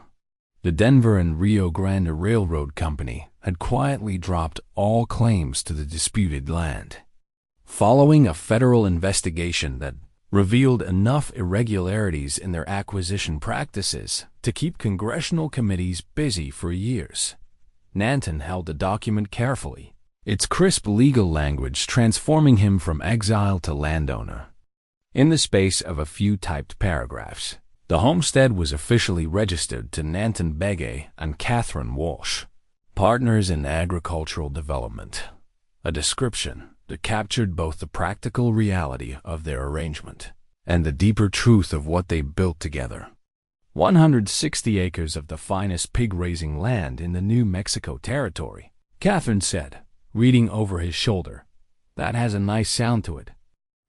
The Denver and Rio Grande Railroad Company had quietly dropped all claims to the disputed land, following a federal investigation that revealed enough irregularities in their acquisition practices to keep congressional committees busy for years. Nantan held the document carefully, its crisp legal language transforming him from exile to landowner. In the space of a few typed paragraphs, The homestead was officially registered to Nantan Begay and Catherine Walsh, partners in agricultural development, a description that captured both the practical reality of their arrangement and the deeper truth of what they built together. 160 acres of the finest pig-raising land in the New Mexico territory, Catherine said, reading over his shoulder. That has a nice sound to it.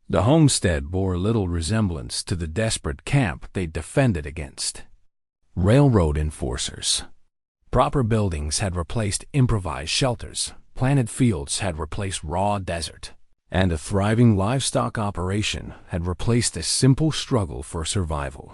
The homestead bore little resemblance to the desperate camp they defended against. Railroad enforcers. Proper buildings had replaced improvised shelters, planted fields had replaced raw desert, and a thriving livestock operation had replaced a simple struggle for survival.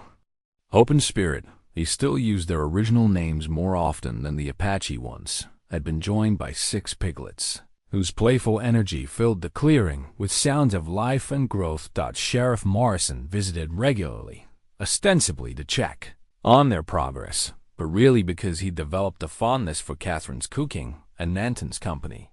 Hope and Spirit, they still used their original names more often than the Apache ones, had been joined by 6 piglets, whose playful energy filled the clearing with sounds of life and growth. Sheriff Morrison visited regularly, ostensibly to check on their progress, but really because he developed a fondness for Catherine's cooking and Nantan's company.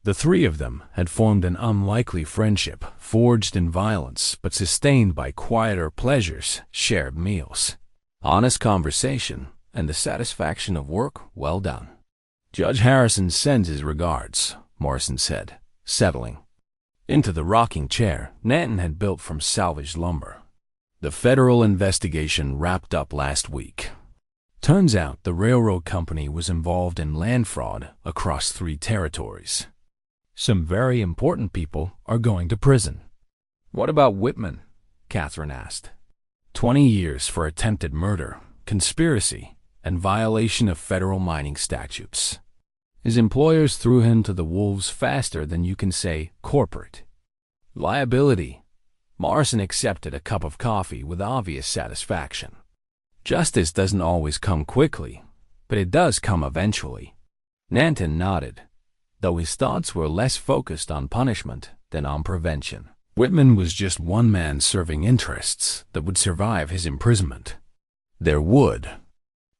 The 3 of them had formed an unlikely friendship, forged in violence but sustained by quieter pleasures, shared meals, honest conversation, and the satisfaction of work well done. Judge Harrison sends his regards, Morrison said, settling into the rocking chair Nantan had built from salvaged lumber. The federal investigation wrapped up last week. Turns out the railroad company was involved in land fraud across 3 territories. Some very important people are going to prison. What about Whitman? Catherine asked. 20 years for attempted murder, conspiracy, and violation of federal mining statutes. His employers threw him to the wolves faster than you can say corporate. Liability. Morrison accepted a cup of coffee with obvious satisfaction. Justice doesn't always come quickly, but it does come eventually. Nantan nodded, though his thoughts were less focused on punishment than on prevention. Whitman was just one man serving interests that would survive his imprisonment. There would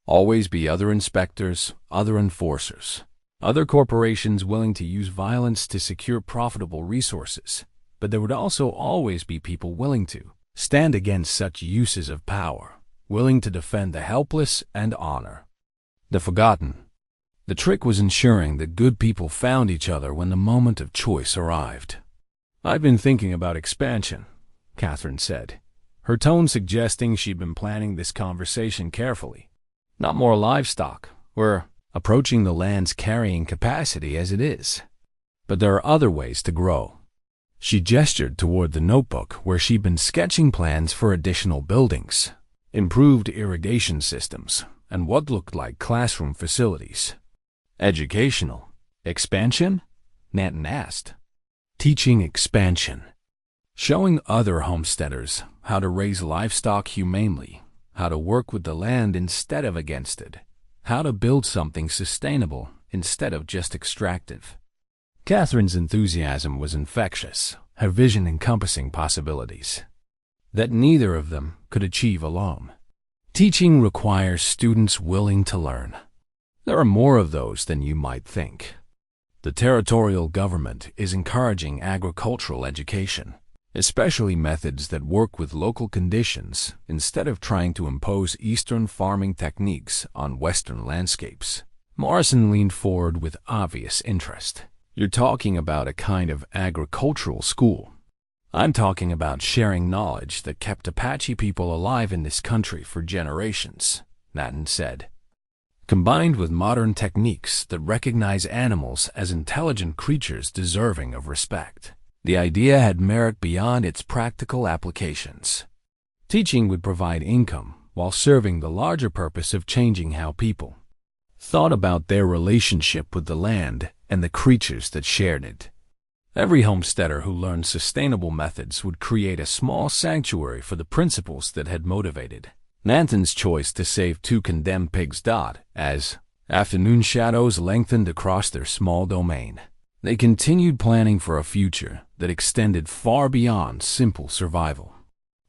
always be other inspectors, other enforcers, other corporations willing to use violence to secure profitable resources, but there would also always be people willing to stand against such uses of power, willing to defend the helpless and honor the forgotten. The trick was ensuring that good people found each other when the moment of choice arrived. I've been thinking about expansion, Catherine said, her tone suggesting she'd been planning this conversation carefully. Not more livestock. We're approaching the land's carrying capacity as it is. But there are other ways to grow. She gestured toward the notebook where she'd been sketching plans for additional buildings, improved irrigation systems, and what looked like classroom facilities. Educational expansion? Nantan asked. Teaching expansion. Showing other homesteaders how to raise livestock humanely, how to work with the land instead of against it, how to build something sustainable instead of just extractive. Catherine's enthusiasm was infectious, her vision encompassing possibilities that neither of them could achieve alone. Teaching requires students willing to learn. There are more of those than you might think. The territorial government is encouraging agricultural education, especially methods that work with local conditions instead of trying to impose Eastern farming techniques on Western landscapes. Morrison leaned forward with obvious interest. You're talking about a kind of agricultural school. I'm talking about sharing knowledge that kept Apache people alive in this country for generations, Nantan said. Combined with modern techniques that recognize animals as intelligent creatures deserving of respect. The idea had merit beyond its practical applications. Teaching would provide income while serving the larger purpose of changing how people thought about their relationship with the land and the creatures that shared it. Every homesteader who learned sustainable methods would create a small sanctuary for the principles that had motivated Nantan's choice to save 2 condemned pigs. As afternoon shadows lengthened across their small domain, they continued planning for a future that extended far beyond simple survival.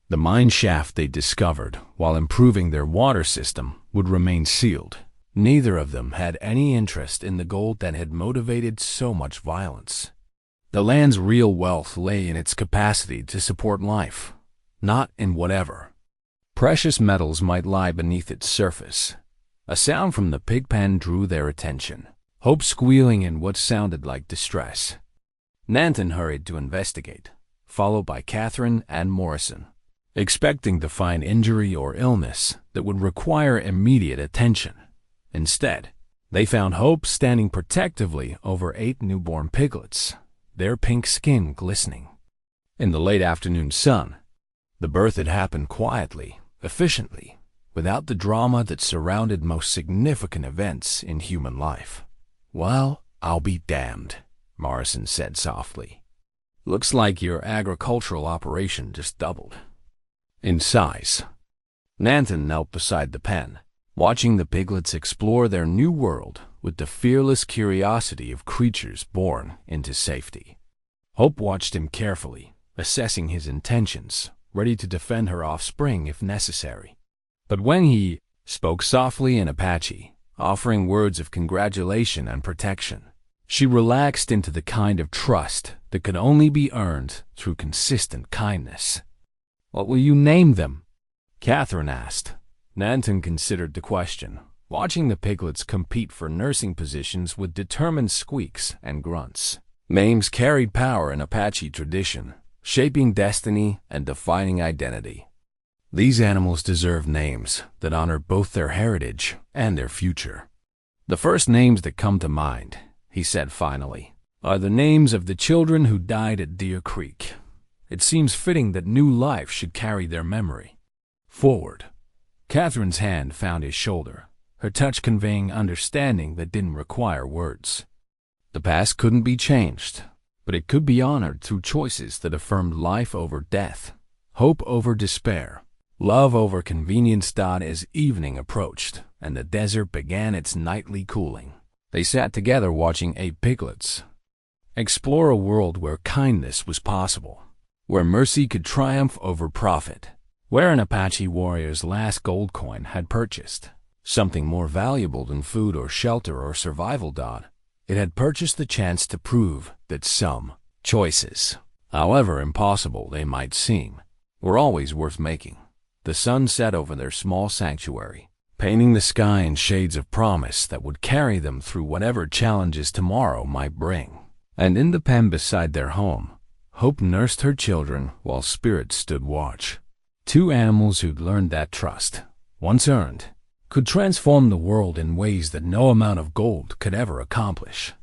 The mine shaft they discovered while improving their water system would remain sealed. Neither of them had any interest in the gold that had motivated so much violence. The land's real wealth lay in its capacity to support life, not in whatever Precious metals might lie beneath its surface. A sound from the pig pen drew their attention, Hope squealing in what sounded like distress. Nantan hurried to investigate, followed by Catherine and Morrison, expecting to find injury or illness that would require immediate attention. Instead, they found Hope standing protectively over 8 newborn piglets, their pink skin glistening. In the late afternoon sun, the birth had happened quietly, efficiently, without the drama that surrounded most significant events in human life. "Well, I'll be damned," Morrison said softly. "Looks like your agricultural operation just doubled in size." Nantan knelt beside the pen, watching the piglets explore their new world with the fearless curiosity of creatures born into safety. Hope watched him carefully, assessing his intentions, ready to defend her offspring if necessary. But when he spoke softly in Apache, offering words of congratulation and protection, she relaxed into the kind of trust that could only be earned through consistent kindness. "What will you name them?" Catherine asked. Nantan considered the question, watching the piglets compete for nursing positions with determined squeaks and grunts. Names carried power in Apache tradition, shaping destiny and defining identity. These animals deserve names that honor both their heritage and their future. "The first names that come to mind," he said finally, "are the names of the children who died at Deer Creek. It seems fitting that new life should carry their memory forward." Catherine's hand found his shoulder, her touch conveying understanding that didn't require words. The past couldn't be changed, but it could be honored through choices that affirmed life over death, hope over despair, love over convenience. As evening approached and the desert began its nightly cooling, they sat together watching 8 piglets explore a world where kindness was possible, where mercy could triumph over profit, where an Apache warrior's last gold coin had purchased something more valuable than food or shelter or survival. It had purchased the chance to prove that some choices, however impossible they might seem, were always worth making. The sun set over their small sanctuary, painting the sky in shades of promise that would carry them through whatever challenges tomorrow might bring. And in the pen beside their home, Hope nursed her children while Spirit stood watch. 2 animals who'd learned that trust, once earned, could transform the world in ways that no amount of gold could ever accomplish.